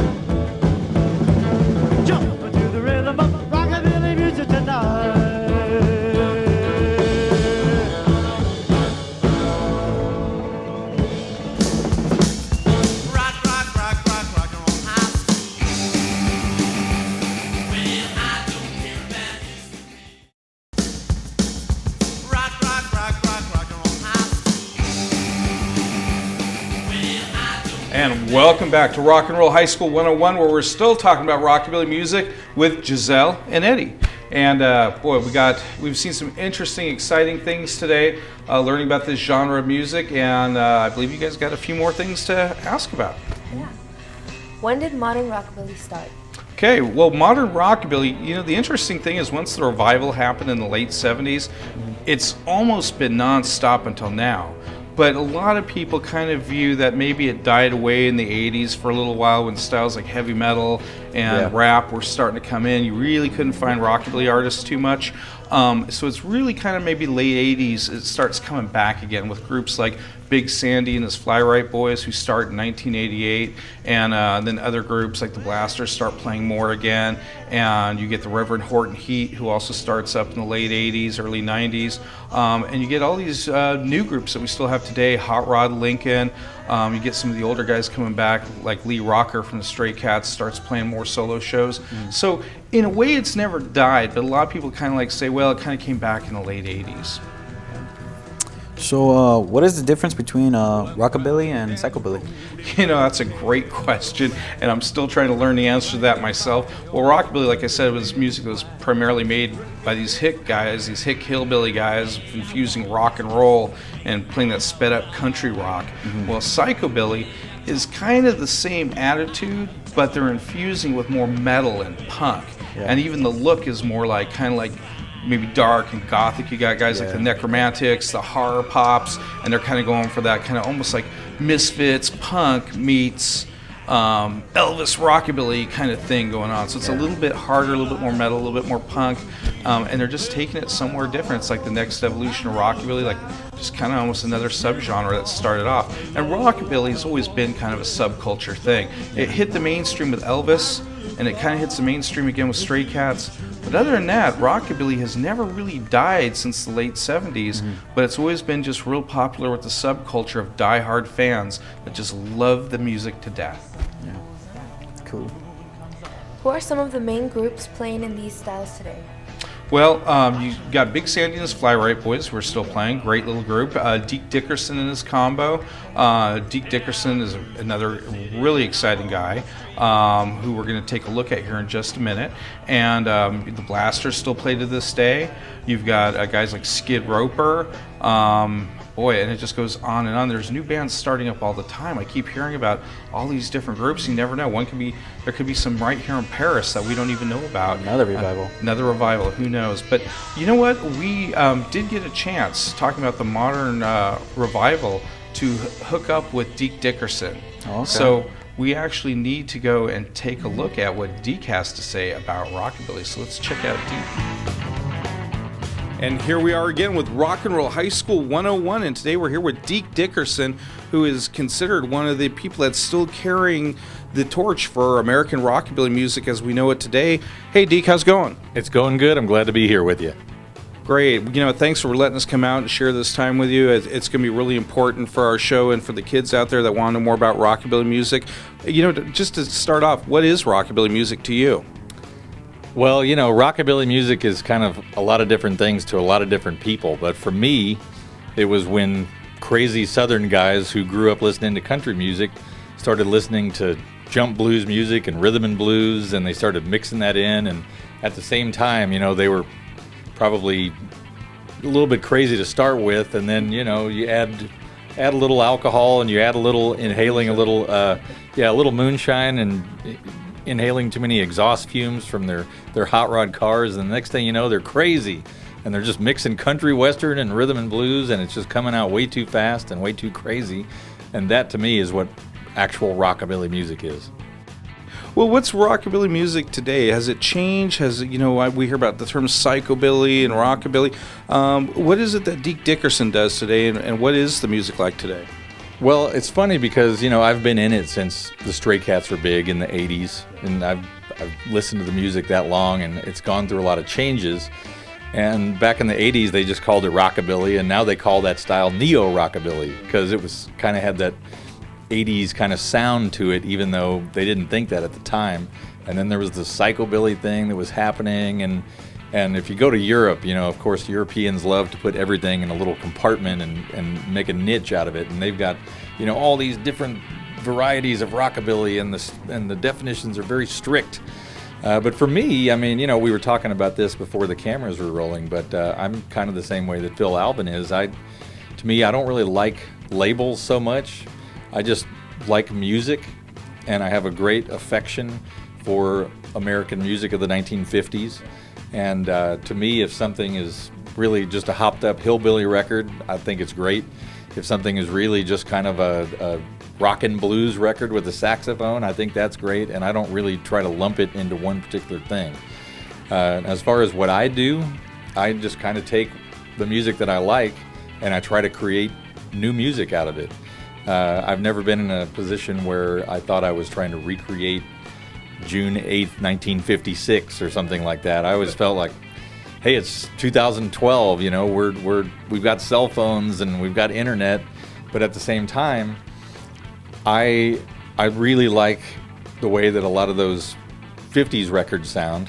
Jumping to the rhythm of a rockabilly music tonight. Rock, rock, rock, rock, rock on high school. When I don't care about history. Rock, rock, rock, rock, rock on high school. When I don't And welcome back to Rock and Roll High School 101, where we're still talking about rockabilly music with Giselle and Eddie. And boy, we've seen some interesting, exciting things today, learning about this genre of music, and I believe you guys got a few more things to ask about. Yeah. When did modern rockabilly start? Okay, well, modern rockabilly, the interesting thing is once the revival happened in the late 70s, it's almost been nonstop until now. But a lot of people kind of view that maybe it died away in the 80s for a little while when styles like heavy metal and rap were starting to come in. You really couldn't find rockabilly artists too much. So it's really kind of maybe late 80s it starts coming back again with groups like Big Sandy and his Fly Right Boys, who start in 1988, and then other groups like the Blasters start playing more again, and you get the Reverend Horton Heat, who also starts up in the late 80s, early 90s, and you get all these new groups that we still have today, Hot Rod Lincoln. You get some of the older guys coming back, like Lee Rocker from the Stray Cats starts playing more solo shows. So in a way, it's never died, but a lot of people kind of like say, well, it kind of came back in the late 80s. So, what is the difference between rockabilly and psychobilly? You know, that's a great question, and I'm still trying to learn the answer to that myself. Well, rockabilly, like I said, was music that was primarily made by these hick guys, these hick hillbilly guys, infusing rock and roll and playing that sped up country rock. Well, psychobilly is kind of the same attitude, but they're infusing with more metal and punk, and even the look is more like kind of like maybe dark and gothic. You got guys like the Necromantics, the Horror Pops, and they're kind of going for that kind of almost like Misfits punk meets Elvis rockabilly kind of thing going on. So it's a little bit harder, a little bit more metal, a little bit more punk, and they're just taking it somewhere different. It's like the next evolution of rockabilly, like just kind of almost another subgenre that started off. And rockabilly has always been kind of a subculture thing. It hit the mainstream with Elvis, and it kind of hits the mainstream again with Stray Cats. But other than that, rockabilly has never really died since the late 70s, but it's always been just real popular with the subculture of die-hard fans that just love the music to death. Yeah, cool. Who are some of the main groups playing in these styles today? Well, you got Big Sandy and his Fly Right Boys, who are still playing. Great little group. Deke Dickerson and his combo. Deke Dickerson is another really exciting guy who we're going to take a look at here in just a minute. And the Blasters still play to this day. You've got guys like Skid Roper. Boy, and it just goes on and on. There's new bands starting up all the time. I keep hearing about all these different groups. You never know. There could be some right here in Paris that we don't even know about. Another revival. Another revival. Who knows? But you know what? We did get a chance, talking about the modern revival, to hook up with Deke Dickerson. Oh, okay. So we actually need to go and take a look at what Deke has to say about rockabilly. So let's check out Deke. And here we are again with Rock and Roll High School 101, and today we're here with Deke Dickerson, who is considered one of the people that's still carrying the torch for American rockabilly music as we know it today. Hey Deke, how's it going? It's going good. I'm glad to be here with you. Great. You know, thanks for letting us come out and share this time with you. It's going to be really important for our show and for the kids out there that want to know more about rockabilly music. You know, just to start off, what is rockabilly music to you? Well, you know, rockabilly music is kind of a lot of different things to a lot of different people. But for me, it was when crazy Southern guys who grew up listening to country music started listening to jump blues music and rhythm and blues, and they started mixing that in. And at the same time, you know, they were probably a little bit crazy to start with, and then, you know, you add a little alcohol and you add a little inhaling a little moonshine and inhaling too many exhaust fumes from their hot rod cars, and the next thing you know, they're crazy and they're just mixing country, western, and rhythm and blues, and it's just coming out way too fast and way too crazy. And that to me is what actual rockabilly music is. Well, what's rockabilly music today? Has it changed? We hear about the term psychobilly and rockabilly. What is it that Deke Dickerson does today, and what is the music like today? Well, it's funny because, you know, I've been in it since the Stray Cats were big in the 80s, and I've listened to the music that long, and it's gone through a lot of changes. And back in the 80s, they just called it rockabilly, and now they call that style neo-rockabilly because it was kind of had that 80s kind of sound to it, even though they didn't think that at the time. And then there was the psychobilly thing that was happening, and if you go to Europe, you know, of course, Europeans love to put everything in a little compartment and make a niche out of it. And they've got, you know, all these different varieties of rockabilly, and the definitions are very strict. But for me, I mean, you know, we were talking about this before the cameras were rolling, but I'm kind of the same way that Phil Alvin is. To me, I don't really like labels so much. I just like music, and I have a great affection for American music of the 1950s. And to me, if something is really just a hopped up hillbilly record, I think it's great. If something is really just kind of a rock and blues record with a saxophone, I think that's great, and I don't really try to lump it into one particular thing. As far as what I do, I just kind of take the music that I like and I try to create new music out of it. I've never been in a position where I thought I was trying to recreate June 8th, 1956 or something like that. I always felt like, hey, it's 2012, you know, we've got cell phones and we've got internet, but at the same time, I really like the way that a lot of those 50s records sound,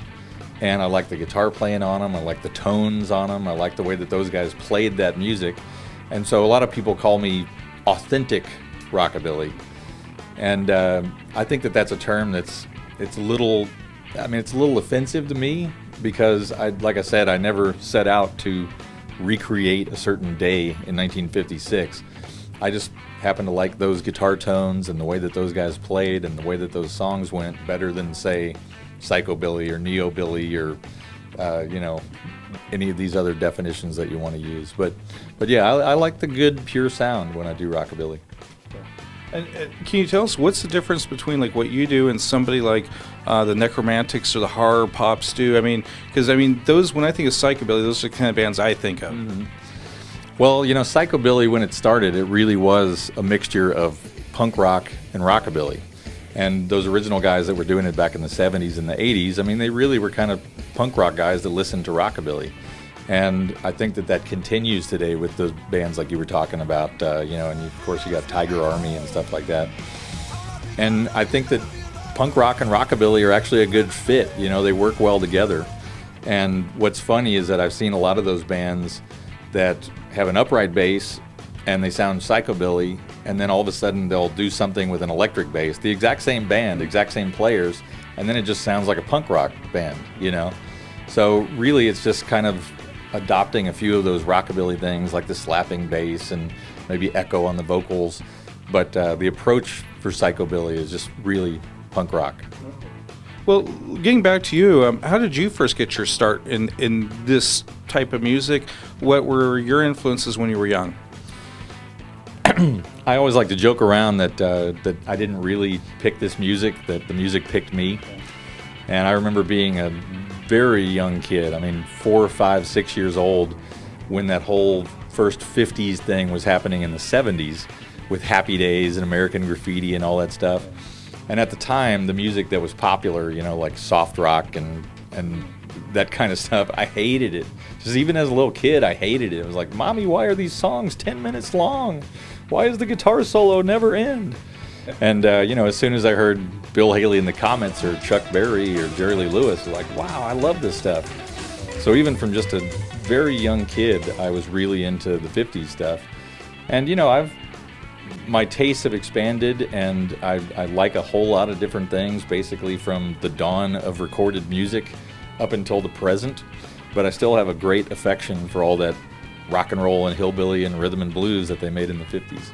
and I like the guitar playing on them, I like the tones on them, I like the way that those guys played that music, and so a lot of people call me authentic rockabilly, and I think that that's a term it's a little offensive to me, because like I said, I never set out to recreate a certain day in 1956. I just happen to like those guitar tones and the way that those guys played and the way that those songs went better than, say, psychobilly or neobilly or any of these other definitions that you want to use. But yeah, I like the good pure sound when I do rockabilly. And can you tell us what's the difference between like what you do and somebody like the Necromantics or the Horror Pops do? I mean, because those, when I think of psychobilly, those are the kind of bands I think of. Mm-hmm. Well, you know, psychobilly, when it started, it really was a mixture of punk rock and rockabilly. And those original guys that were doing it back in the 70s and the 80s, I mean, they really were kind of punk rock guys that listened to rockabilly. And I think that continues today with the bands like you were talking about, and of course you got Tiger Army and stuff like that. And I think that punk rock and rockabilly are actually a good fit. You know, they work well together. And what's funny is that I've seen a lot of those bands that have an upright bass and they sound psychobilly, and then all of a sudden they'll do something with an electric bass, the exact same band, exact same players, and then it just sounds like a punk rock band, you know? So really it's just kind of adopting a few of those rockabilly things like the slapping bass and maybe echo on the vocals, but the approach for psychobilly is just really punk rock. Well, getting back to you, how did you first get your start in this type of music? What were your influences when you were young? I always like to joke around that I didn't really pick this music, that the music picked me. And I remember being a very young kid, 4, 5, 6 years old, when that whole first 50s thing was happening in the 70s with Happy Days and American Graffiti and all that stuff. And at the time, the music that was popular, you know, like soft rock and that kind of stuff, I hated it. Just even as a little kid, I hated it. It was like, Mommy, why are these songs 10 minutes long? Why does the guitar solo never end? And, as soon as I heard Bill Haley in the Comets or Chuck Berry or Jerry Lee Lewis, I was like, wow, I love this stuff. So even from just a very young kid, I was really into the 50s stuff. And, my tastes have expanded, and I like a whole lot of different things, basically from the dawn of recorded music up until the present. But I still have a great affection for all that rock and roll and hillbilly and rhythm and blues that they made in the 50s.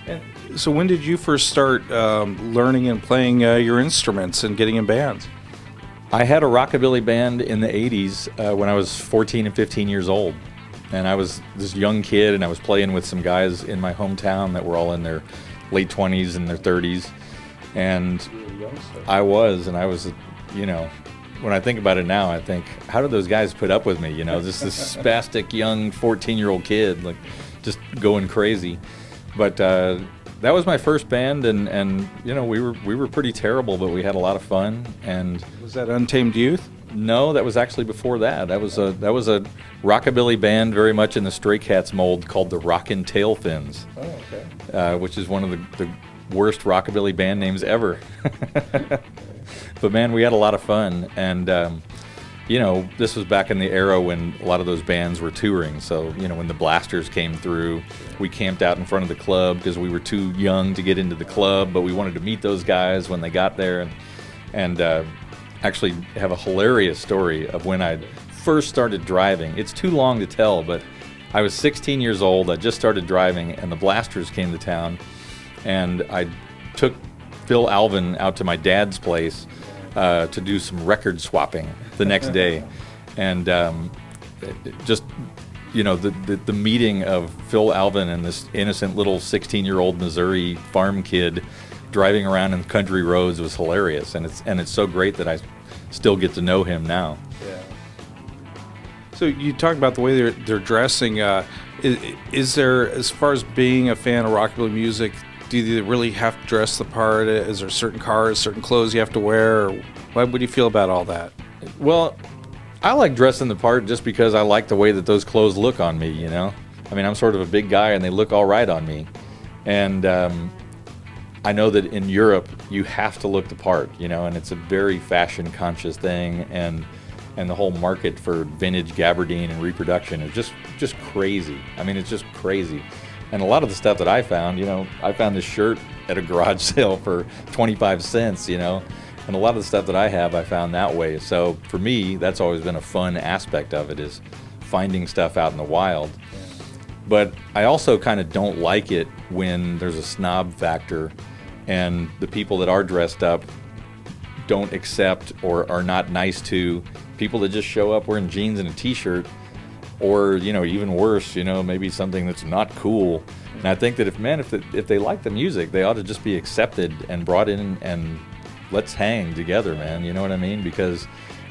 And so when did you first start learning and playing your instruments and getting in bands? I had a rockabilly band in the 80s when I was 14 and 15 years old. And I was this young kid, and I was playing with some guys in my hometown that were all in their late 20s and their 30s. And I was, when I think about it now, I think, how did those guys put up with me? You know, just this spastic young 14-year-old kid, like just going crazy. But that was my first band, and we were pretty terrible, but we had a lot of fun. And was that Untamed Youth? No, that was actually before that. That was a rockabilly band very much in the Stray Cats mold called the Rockin' Tail Fins. Oh, okay. Which is one of the worst rockabilly band names ever. But man, we had a lot of fun, and this was back in the era when a lot of those bands were touring. So when the Blasters came through, we camped out in front of the club because we were too young to get into the club, but we wanted to meet those guys when they got there, and actually have a hilarious story of when I first started driving. It's too long to tell, but I was 16 years old. I just started driving, and the Blasters came to town, and I took Phil Alvin out to my dad's place to do some record swapping the next day. And the meeting of Phil Alvin and this innocent little 16-year-old Missouri farm kid driving around in country roads was hilarious, and it's so great that I still get to know him now. Yeah. So you talk about the way they're dressing. Is there, as far as being a fan of rockabilly music, do you really have to dress the part? Is there certain cars, certain clothes you have to wear? Or what do you feel about all that? Well, I like dressing the part just because I like the way that those clothes look on me, you know? I mean, I'm sort of a big guy and they look all right on me. And I know that in Europe, you have to look the part, you know, and it's a very fashion conscious thing. And the whole market for vintage gabardine and reproduction is just crazy. I mean, it's just crazy. And a lot of the stuff that I found, you know, I found this shirt at a garage sale for 25 cents, you know, and a lot of the stuff that I have, I found that way. So for me, that's always been a fun aspect of it, is finding stuff out in the wild. But I also kind of don't like it when there's a snob factor and the people that are dressed up don't accept or are not nice to people that just show up wearing jeans and a t-shirt, or, you know, even worse, you know, maybe something that's not cool. And I think that if they like the music, they ought to just be accepted and brought in and let's hang together, man. You know what I mean? Because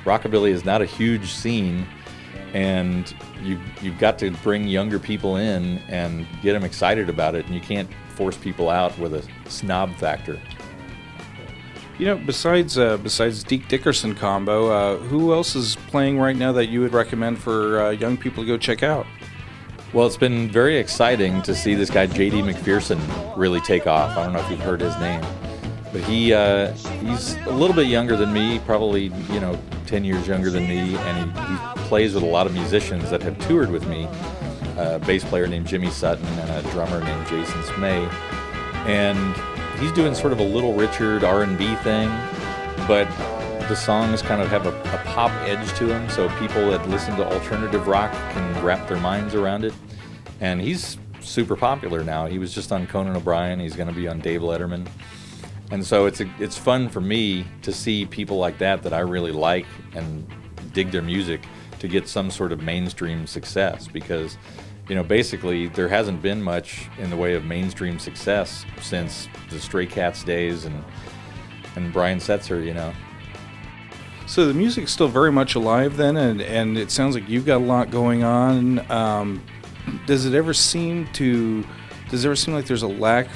rockabilly is not a huge scene, and you've got to bring younger people in and get them excited about it, and you can't force people out with a snob factor. You know, besides Deke Dickerson combo, who else is playing right now that you would recommend for young people to go check out? Well, it's been very exciting to see this guy J.D. McPherson really take off. I don't know if you've heard his name, but he's a little bit younger than me, probably 10 years younger than me, and he plays with a lot of musicians that have toured with me. A bass player named Jimmy Sutton and a drummer named Jason Smay, and he's doing sort of a Little Richard R&B thing, but the songs kind of have a pop edge to them, so people that listen to alternative rock can wrap their minds around it. And he's super popular now. He was just on Conan O'Brien. He's going to be on Dave Letterman. And so it's fun for me to see people like that I really like and dig their music to get some sort of mainstream success, because basically there hasn't been much in the way of mainstream success since the Stray Cats days and Brian Setzer, So the music's still very much alive then, and it sounds like you've got a lot going on. Does it ever seem like there's a lack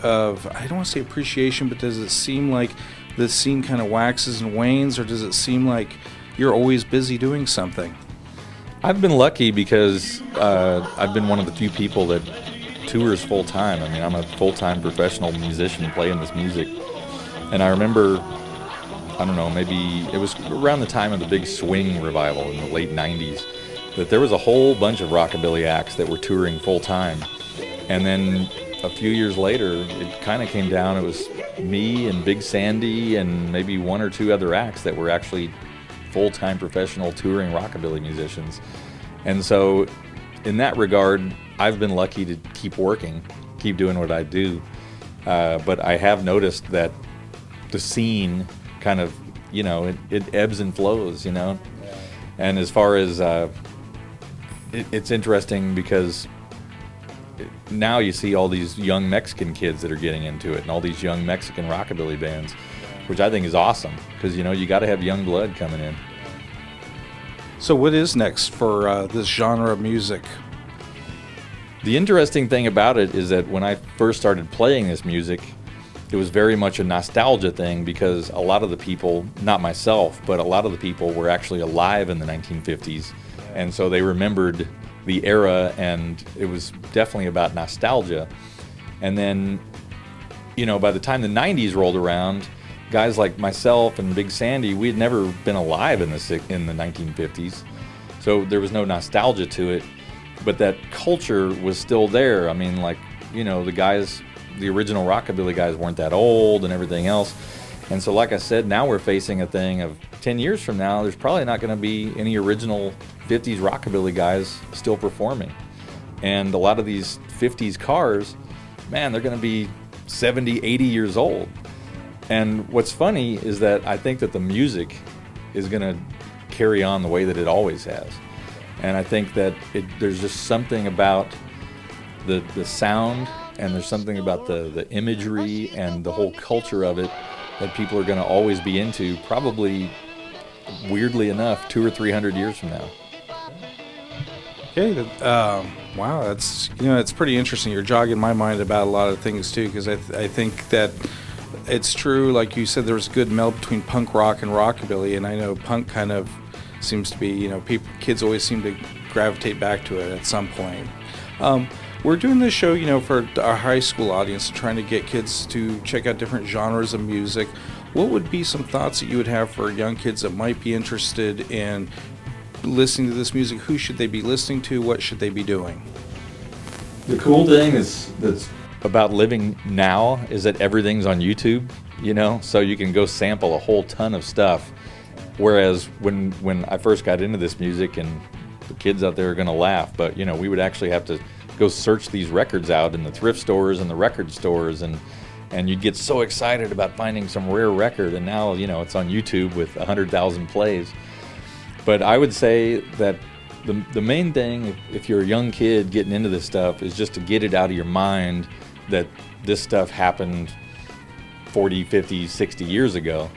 of, I don't want to say appreciation, but does it seem like the scene kind of waxes and wanes, or does it seem like you're always busy doing something? I've been lucky because I've been one of the few people that tours full time. I mean, I'm a full-time professional musician playing this music. And I remember, I don't know, maybe it was around the time of the big swing revival in the late 90s, that there was a whole bunch of rockabilly acts that were touring full time. And then a few years later, it kind of came down. It was me and Big Sandy and maybe one or two other acts that were actually full-time professional touring rockabilly musicians. And so in that regard, I've been lucky to keep working, keep doing what I do. But I have noticed that the scene kind of, it ebbs and flows, And as far as, it's interesting because now you see all these young Mexican kids that are getting into it and all these young Mexican rockabilly bands, which I think is awesome because, you got to have young blood coming in. So what is next for this genre of music? The interesting thing about it is that when I first started playing this music, it was very much a nostalgia thing because a lot of the people, not myself, but a lot of the people were actually alive in the 1950s. And so they remembered the era, and it was definitely about nostalgia. And then, by the time the 90s rolled around, guys like myself and Big Sandy, we had never been alive in the 1950s. So there was no nostalgia to it, but that culture was still there. I mean, the original rockabilly guys weren't that old and everything else. And so, like I said, now we're facing a thing of 10 years from now, there's probably not going to be any original 50s rockabilly guys still performing. And a lot of these 50s cars, man, they're going to be 70, 80 years old. And what's funny is that I think that the music is going to carry on the way that it always has. And I think that there's just something about the sound, and there's something about the imagery and the whole culture of it that people are going to always be into, probably, weirdly enough, 200 or 300 years from now. Okay, wow, that's it's pretty interesting. You're jogging my mind about a lot of things too, because I think that it's true. Like you said, there's a good meld between punk rock and rockabilly, and I know punk kind of seems to be kids always seem to gravitate back to it at some point. We're doing this show, for our high school audience, trying to get kids to check out different genres of music. What would be some thoughts that you would have for young kids that might be interested in listening to this music? Who should they be listening to? What should they be doing? The cool thing that's about living now is that everything's on YouTube, so you can go sample a whole ton of stuff. Whereas when I first got into this music, and the kids out there are going to laugh, but we would actually have to go search these records out in the thrift stores and the record stores, and you'd get so excited about finding some rare record, and now it's on YouTube with 100,000 plays. But I would say that the main thing, if you're a young kid getting into this stuff, is just to get it out of your mind that this stuff happened 40, 50, 60 years ago.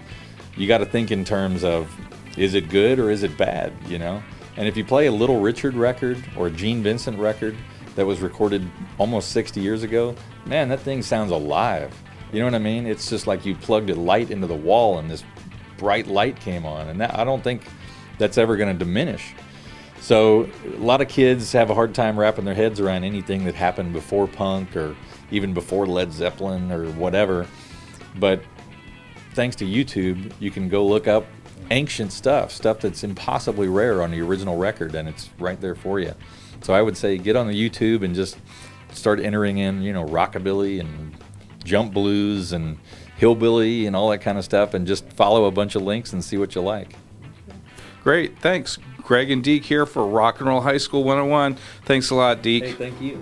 You got to think in terms of, is it good or is it bad, And if you play a Little Richard record or a Gene Vincent record that was recorded almost 60 years ago, man, that thing sounds alive. You know what I mean? It's just like you plugged a light into the wall and this bright light came on, and I don't think that's ever going to diminish. So a lot of kids have a hard time wrapping their heads around anything that happened before punk or even before Led Zeppelin or whatever. But thanks to YouTube, you can go look up ancient stuff that's impossibly rare on the original record, and it's right there for you. So I would say get on the YouTube and just start entering in, rockabilly and jump blues and hillbilly and all that kind of stuff, and just follow a bunch of links and see what you like. Great, thanks. Greg and Deke here for Rock and Roll High School 101. Thanks a lot, Deke. Hey, thank you.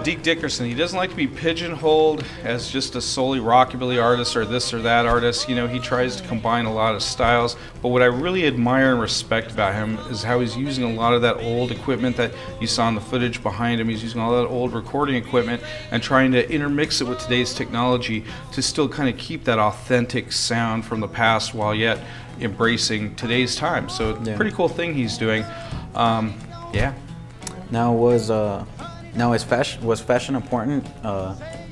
Deke Dickerson, he doesn't like to be pigeonholed as just a solely rockabilly artist or this or that artist. He tries to combine a lot of styles. But what I really admire and respect about him is how he's using a lot of that old equipment that you saw in the footage behind him. He's using all that old recording equipment and trying to intermix it with today's technology to still kind of keep that authentic sound from the past while yet embracing today's time. So it's a pretty cool thing he's doing. Yeah. Now was fashion important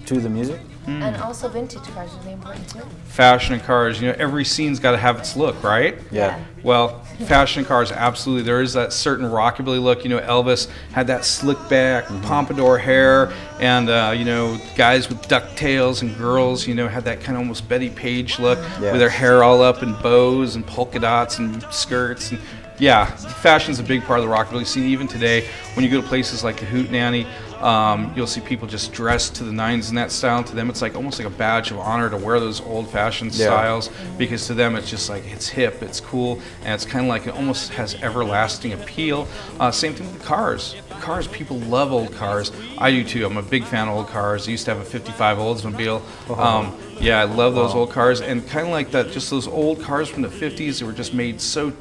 to the music? And also vintage cars, are they important too? Fashion and cars, every scene's got to have its look, right? Yeah. Well, fashion and cars, absolutely. There is that certain rockabilly look. Elvis had that slick back, pompadour hair, and guys with ducktails, and girls, had that kind of almost Betty Page look with their hair all up in bows and polka dots and skirts. And yeah, fashion's a big part of the rockabilly scene. Even today, when you go to places like the Hootenanny, you'll see people just dressed to the nines in that style. To them, it's like almost like a badge of honor to wear those old-fashioned styles, because to them, it's just like it's hip, it's cool, and it's kind of like it almost has everlasting appeal. Same thing with the cars. Cars, people love old cars. I do too. I'm a big fan of old cars. I used to have a '55 Oldsmobile. Yeah, I love those old cars, and kind of like that. Just those old cars from the '50s that were just made so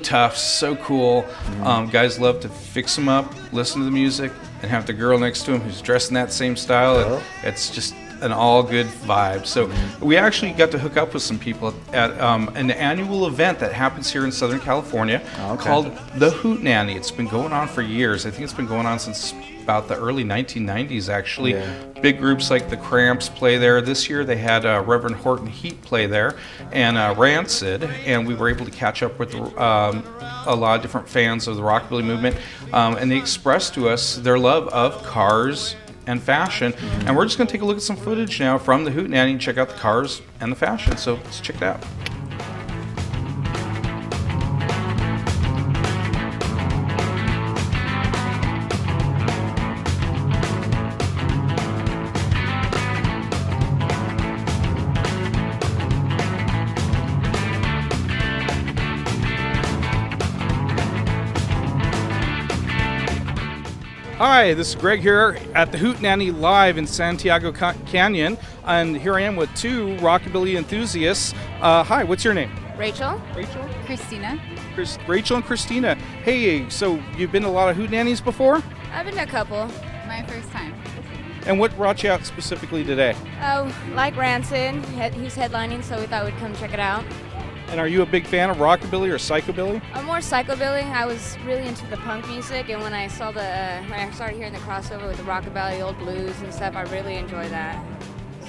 tough, so cool. Guys love to fix them up, listen to the music, and have the girl next to him who's dressed in that same style. And it's just an all good vibe. So we actually got to hook up with some people at an annual event that happens here in Southern California called the Hootenanny. It's been going on for years. I think it's been going on since about the early 1990s, actually. Big groups like the Cramps play there. This year they had Reverend Horton Heat play there, and Rancid, and we were able to catch up with a lot of different fans of the rockabilly movement, and they expressed to us their love of cars and fashion. And we're just going to take a look at some footage now from the Hootenanny and check out the cars and the fashion. So let's check it out. Hi, this is Greg here at the Hootenanny Live in Santiago Canyon, and here I am with two rockabilly enthusiasts. Hi, what's your name? Rachel. Rachel? Christina. Rachel and Christina. Hey, so you've been to a lot of Hootenannys before? I've been to a couple. My first time. And what brought you out specifically today? Oh, like Rancid. He's headlining, so we thought we'd come check it out. And are you a big fan of rockabilly or psychobilly? I'm more psychobilly. I was really into the punk music, and when I saw when I started hearing the crossover with the rockabilly, old blues and stuff, I really enjoy that.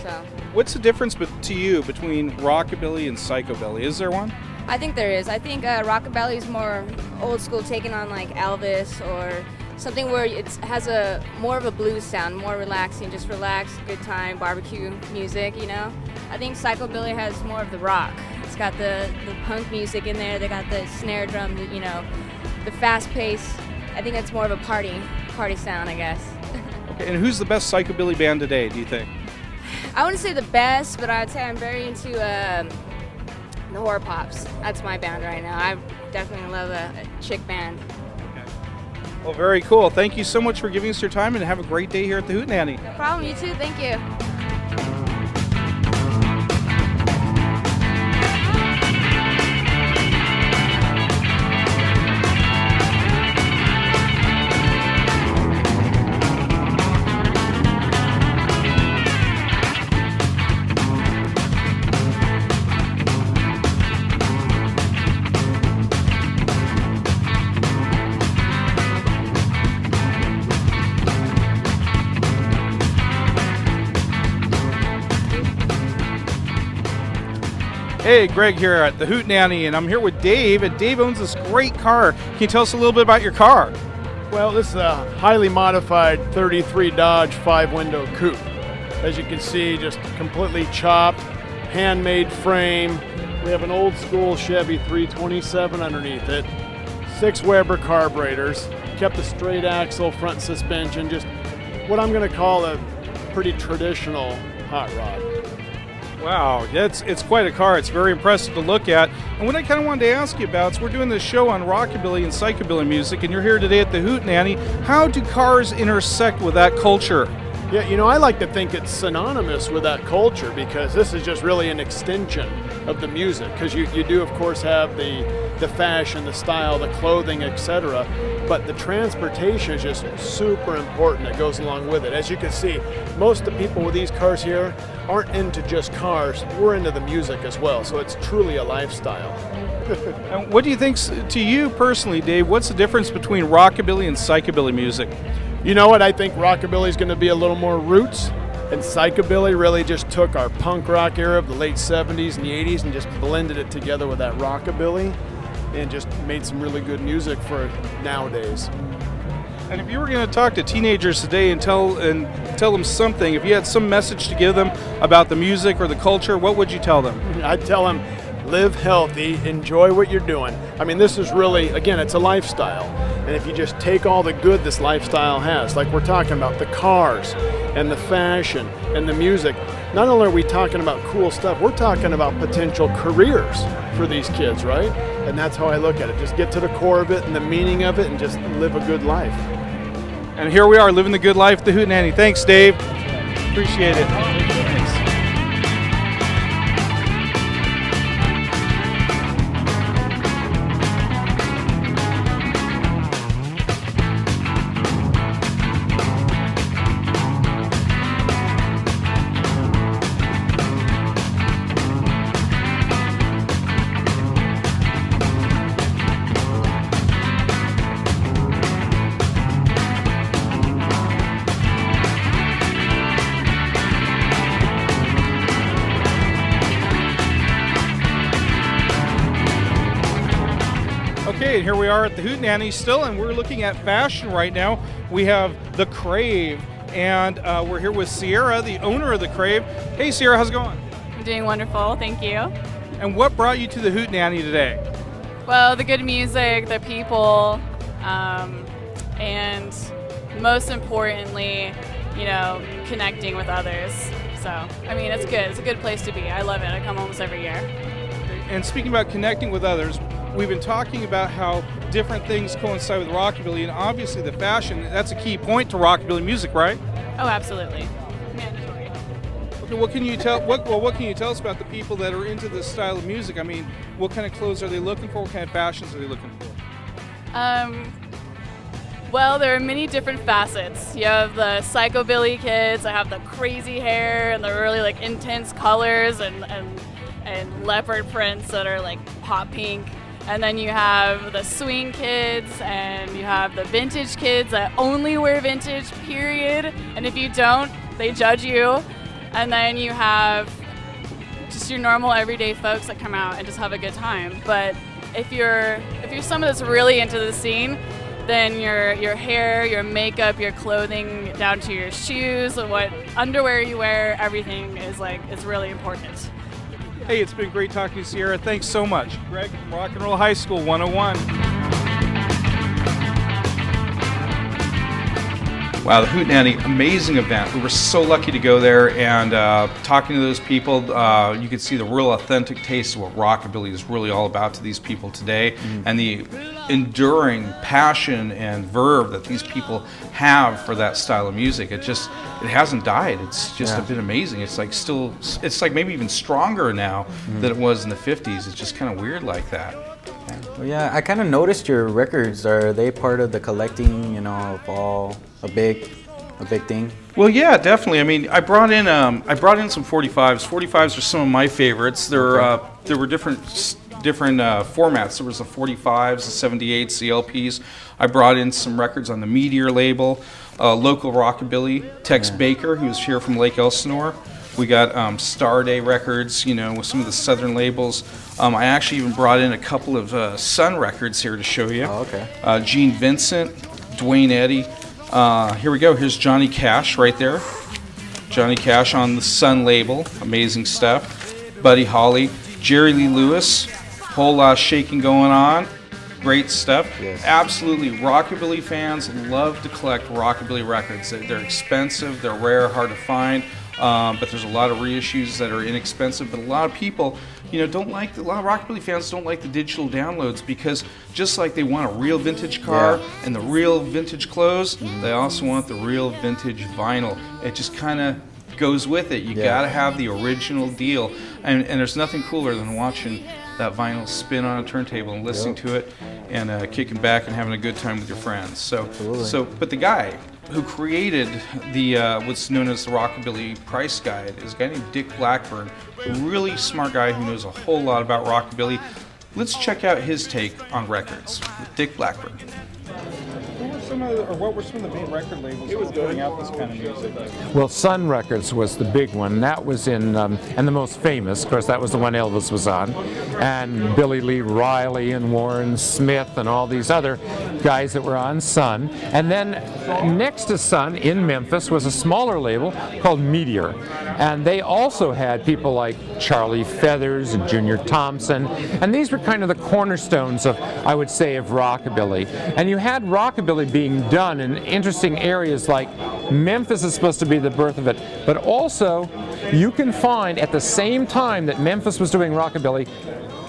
So What's the difference to you between rockabilly and psychobilly? Is there one? I think there is. I think rockabilly is more old school, taking on like Elvis or something where it has a more of a blues sound, more relaxing, just relax, good time, barbecue music, you know. I think psychobilly has more of the rock. It's got the punk music in there. They got the snare drum, you know, the fast pace. I think it's more of a party sound, I guess. Okay, and who's the best psychobilly band today, do you think? I wouldn't say the best, but I'd say I'm very into the Horror Pops. That's my band right now. I definitely love a chick band. Well, very cool. Thank you so much for giving us your time, and have a great day here at the Hootenanny. No problem. You too. Thank you. Hey, Greg here at the Hootenanny, and I'm here with Dave, and Dave owns this great car. Can you tell us a little bit about your car? Well, this is a highly modified 33 Dodge 5-window coupe. As you can see, just completely chopped, handmade frame. We have an old school Chevy 327 underneath it, 6 Weber carburetors, kept a straight axle front suspension, just what I'm going to call a pretty traditional hot rod. Wow, it's quite a car. It's very impressive to look at. And what I kind of wanted to ask you about is we're doing this show on rockabilly and psychobilly music, and you're here today at the Hootenanny. How do cars intersect with that culture? Yeah, you know, I like to think it's synonymous with that culture because this is just really an extension of the music. Because you do, of course, have the fashion, the style, the clothing, etc. But the transportation is just super important that goes along with it. As you can see, most of the people with these cars here aren't into just cars. We're into the music as well, so it's truly a lifestyle. And what do you think, to you personally, Dave, what's the difference between rockabilly and psychobilly music? You know what? I think rockabilly is going to be a little more roots, and psychobilly really just took our punk rock era of the late 70s and the 80s and just blended it together with that rockabilly and just made some really good music for nowadays. And if you were going to talk to teenagers today and tell them something, if you had some message to give them about the music or the culture, what would you tell them? I'd tell them, live healthy, enjoy what you're doing. I mean, this is really, again, it's a lifestyle. And if you just take all the good this lifestyle has, like we're talking about the cars and the fashion and the music, not only are we talking about cool stuff, we're talking about potential careers for these kids, right? And that's how I look at it. Just get to the core of it and the meaning of it and just live a good life. And here we are, living the good life at the Hootenanny. Thanks, Dave. Appreciate it. Thanks. Okay, and here we are at the Hootenanny still, and we're looking at fashion right now. We have the Crave, and we're here with Sierra, the owner of the Crave. Hey, Sierra, how's it going? I'm doing wonderful, thank you. And what brought you to the Hootenanny today? Well, the good music, the people, and most importantly, you know, connecting with others. So, I mean, it's good. It's a good place to be. I love it. I come almost every year. And speaking about connecting with others, we've been talking about how different things coincide with rockabilly, and obviously the fashion, that's a key point to rockabilly music, right? Oh, absolutely. Mandatory. Okay, what can you tell us about the people that are into this style of music? I mean, what kind of clothes are they looking for? What kind of fashions are they looking for? Well, there are many different facets. You have the psychobilly kids that have the crazy hair and the really like intense colors and and leopard prints that are like hot pink. And then you have the swing kids, and you have the vintage kids that only wear vintage, period. And if you don't, they judge you. And then you have just your normal everyday folks that come out and just have a good time. But if you're someone that's really into the scene, then your hair, your makeup, your clothing, down to your shoes, what underwear you wear, everything is really important. Hey, it's been great talking to you, Sierra. Thanks so much. Greg from Rock and Roll High School 101. Wow, the Hootenanny, amazing event. We were so lucky to go there, and talking to those people, you could see the real authentic taste of what Rockabilly is really all about to these people today, and the enduring passion and verve that these people have for that style of music. It hasn't died. It's just been amazing. It's like maybe even stronger now than it was in the 50s. It's just kind of weird like that. Well, yeah, I kind of noticed your records. Are they part of the collecting, of all a big thing? Well, yeah, definitely. I mean, I brought in some 45s. 45s are some of my favorites. There were different formats. There was the 45s, the 78s, the LPs. I brought in some records on the Meteor label, local Rockabilly, Tex Baker, who's here from Lake Elsinore. We got Star Day records, with some of the southern labels. I actually even brought in a couple of Sun records here to show you. Oh, okay. Gene Vincent, Dwayne Eddy. Here we go. Here's Johnny Cash right there. Johnny Cash on the Sun label. Amazing stuff. Buddy Holly. Jerry Lee Lewis. Whole lot of shaking going on. Great stuff. Yes. Absolutely. Rockabilly fans love to collect Rockabilly records. They're expensive. They're rare, hard to find. But there's a lot of reissues that are inexpensive. But a lot of people, a lot of Rockabilly fans don't like the digital downloads, because just like they want a real vintage car and the real vintage clothes, they also want the real vintage vinyl. It just kind of goes with it. You got to have the original deal. And there's nothing cooler than watching that vinyl spin on a turntable and listening to it and kicking back and having a good time with your friends. But the guy who created the what's known as the Rockabilly Price Guide is a guy named Dick Blackburn, a really smart guy who knows a whole lot about Rockabilly. Let's check out his take on records with Dick Blackburn. What were some of the main record labels that were putting out this kind of music? Well, Sun Records was the big one. That was in, and the most famous, of course, that was the one Elvis was on. And Billy Lee Riley and Warren Smith and all these other guys that were on Sun. And then next to Sun in Memphis was a smaller label called Meteor. And they also had people like Charlie Feathers and Junior Thompson. And these were kind of the cornerstones of, I would say, of Rockabilly. And you had Rockabilly being done in interesting areas like Memphis is supposed to be the birth of it, but also you can find at the same time that Memphis was doing Rockabilly,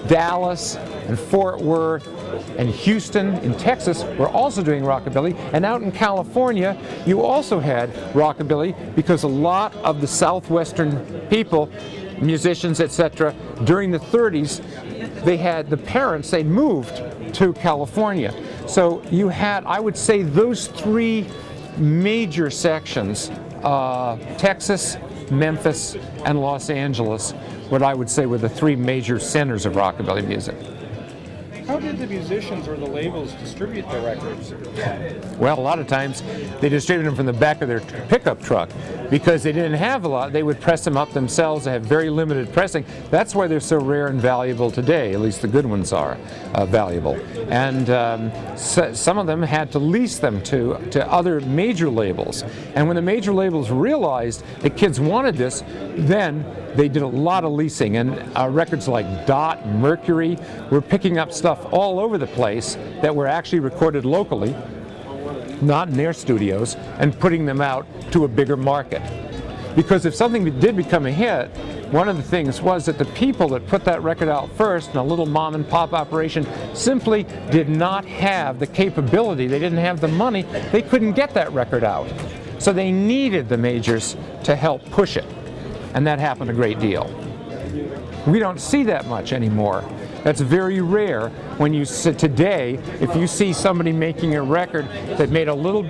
Dallas and Fort Worth and Houston in Texas were also doing Rockabilly, and out in California you also had Rockabilly, because a lot of the southwestern people, musicians, etc., during the 30s, they had the parents, they moved to California. So you had, I would say, those three major sections, Texas, Memphis, and Los Angeles, what I would say were the three major centers of Rockabilly music. How did the musicians or the labels distribute their records? Well, a lot of times they distributed them from the back of their pickup truck, because they didn't have a lot. They would press them up themselves. They have very limited pressing. That's why they're so rare and valuable today. At least the good ones are valuable. And some of them had to lease them to other major labels. And when the major labels realized that kids wanted this, then they did a lot of leasing, and records like Dot, Mercury were picking up stuff all over the place that were actually recorded locally, not in their studios, and putting them out to a bigger market. Because if something did become a hit, one of the things was that the people that put that record out first in a little mom and pop operation simply did not have the capability, they didn't have the money, they couldn't get that record out. So they needed the majors to help push it. And that happened a great deal. We don't see that much anymore. That's very rare. When you sit today, if you see somebody making a record that made a little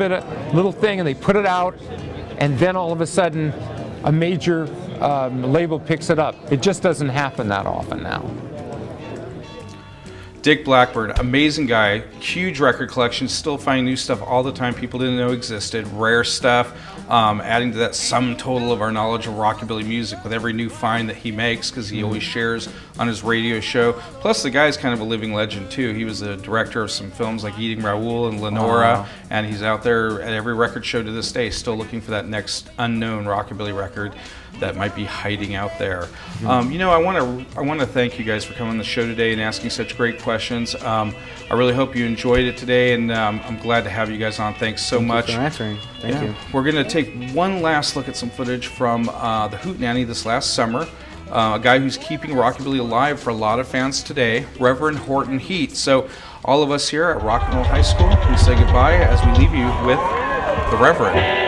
thing and they put it out, and then all of a sudden a major label picks it up. It just doesn't happen that often now. Dick Blackburn, amazing guy, huge record collection, still finding new stuff all the time people didn't know existed, rare stuff, adding to that sum total of our knowledge of rockabilly music with every new find that he makes, because he always shares on his radio show. Plus the guy's kind of a living legend too. He was the director of some films like Eating Raoul and Lenora, and he's out there at every record show to this day still looking for that next unknown rockabilly record that might be hiding out there. You know, I want to thank you guys for coming on the show today and asking such great questions. I really hope you enjoyed it today, and I'm glad to have you guys on. Thanks so much for answering. Thank you. We're going to take one last look at some footage from the Hootenanny this last summer. A guy who's keeping rockabilly alive for a lot of fans today, Reverend Horton Heat. So all of us here at Rock and Roll High School, we say goodbye as we leave you with the Reverend.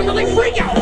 Really freak out!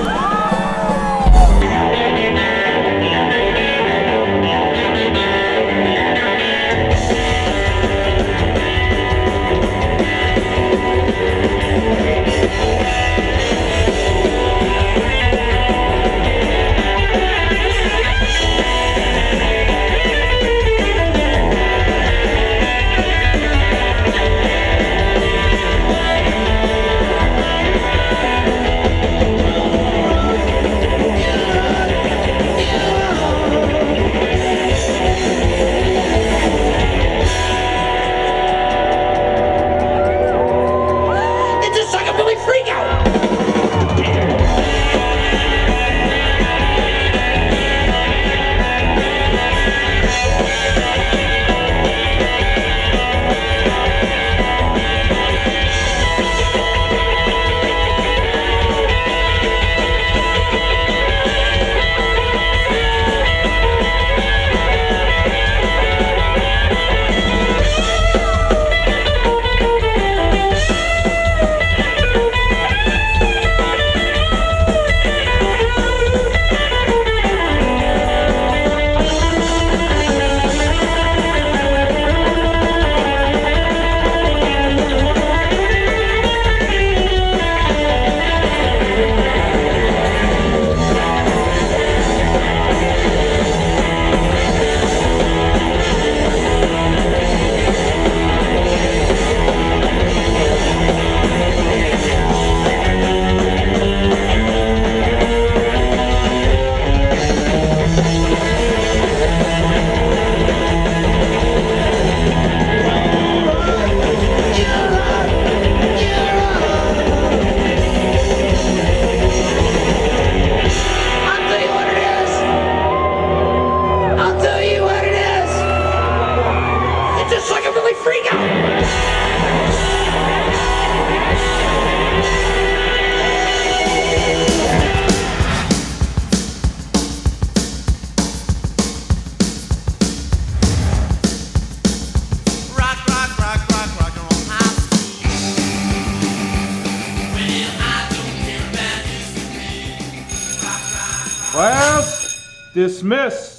Class, dismiss.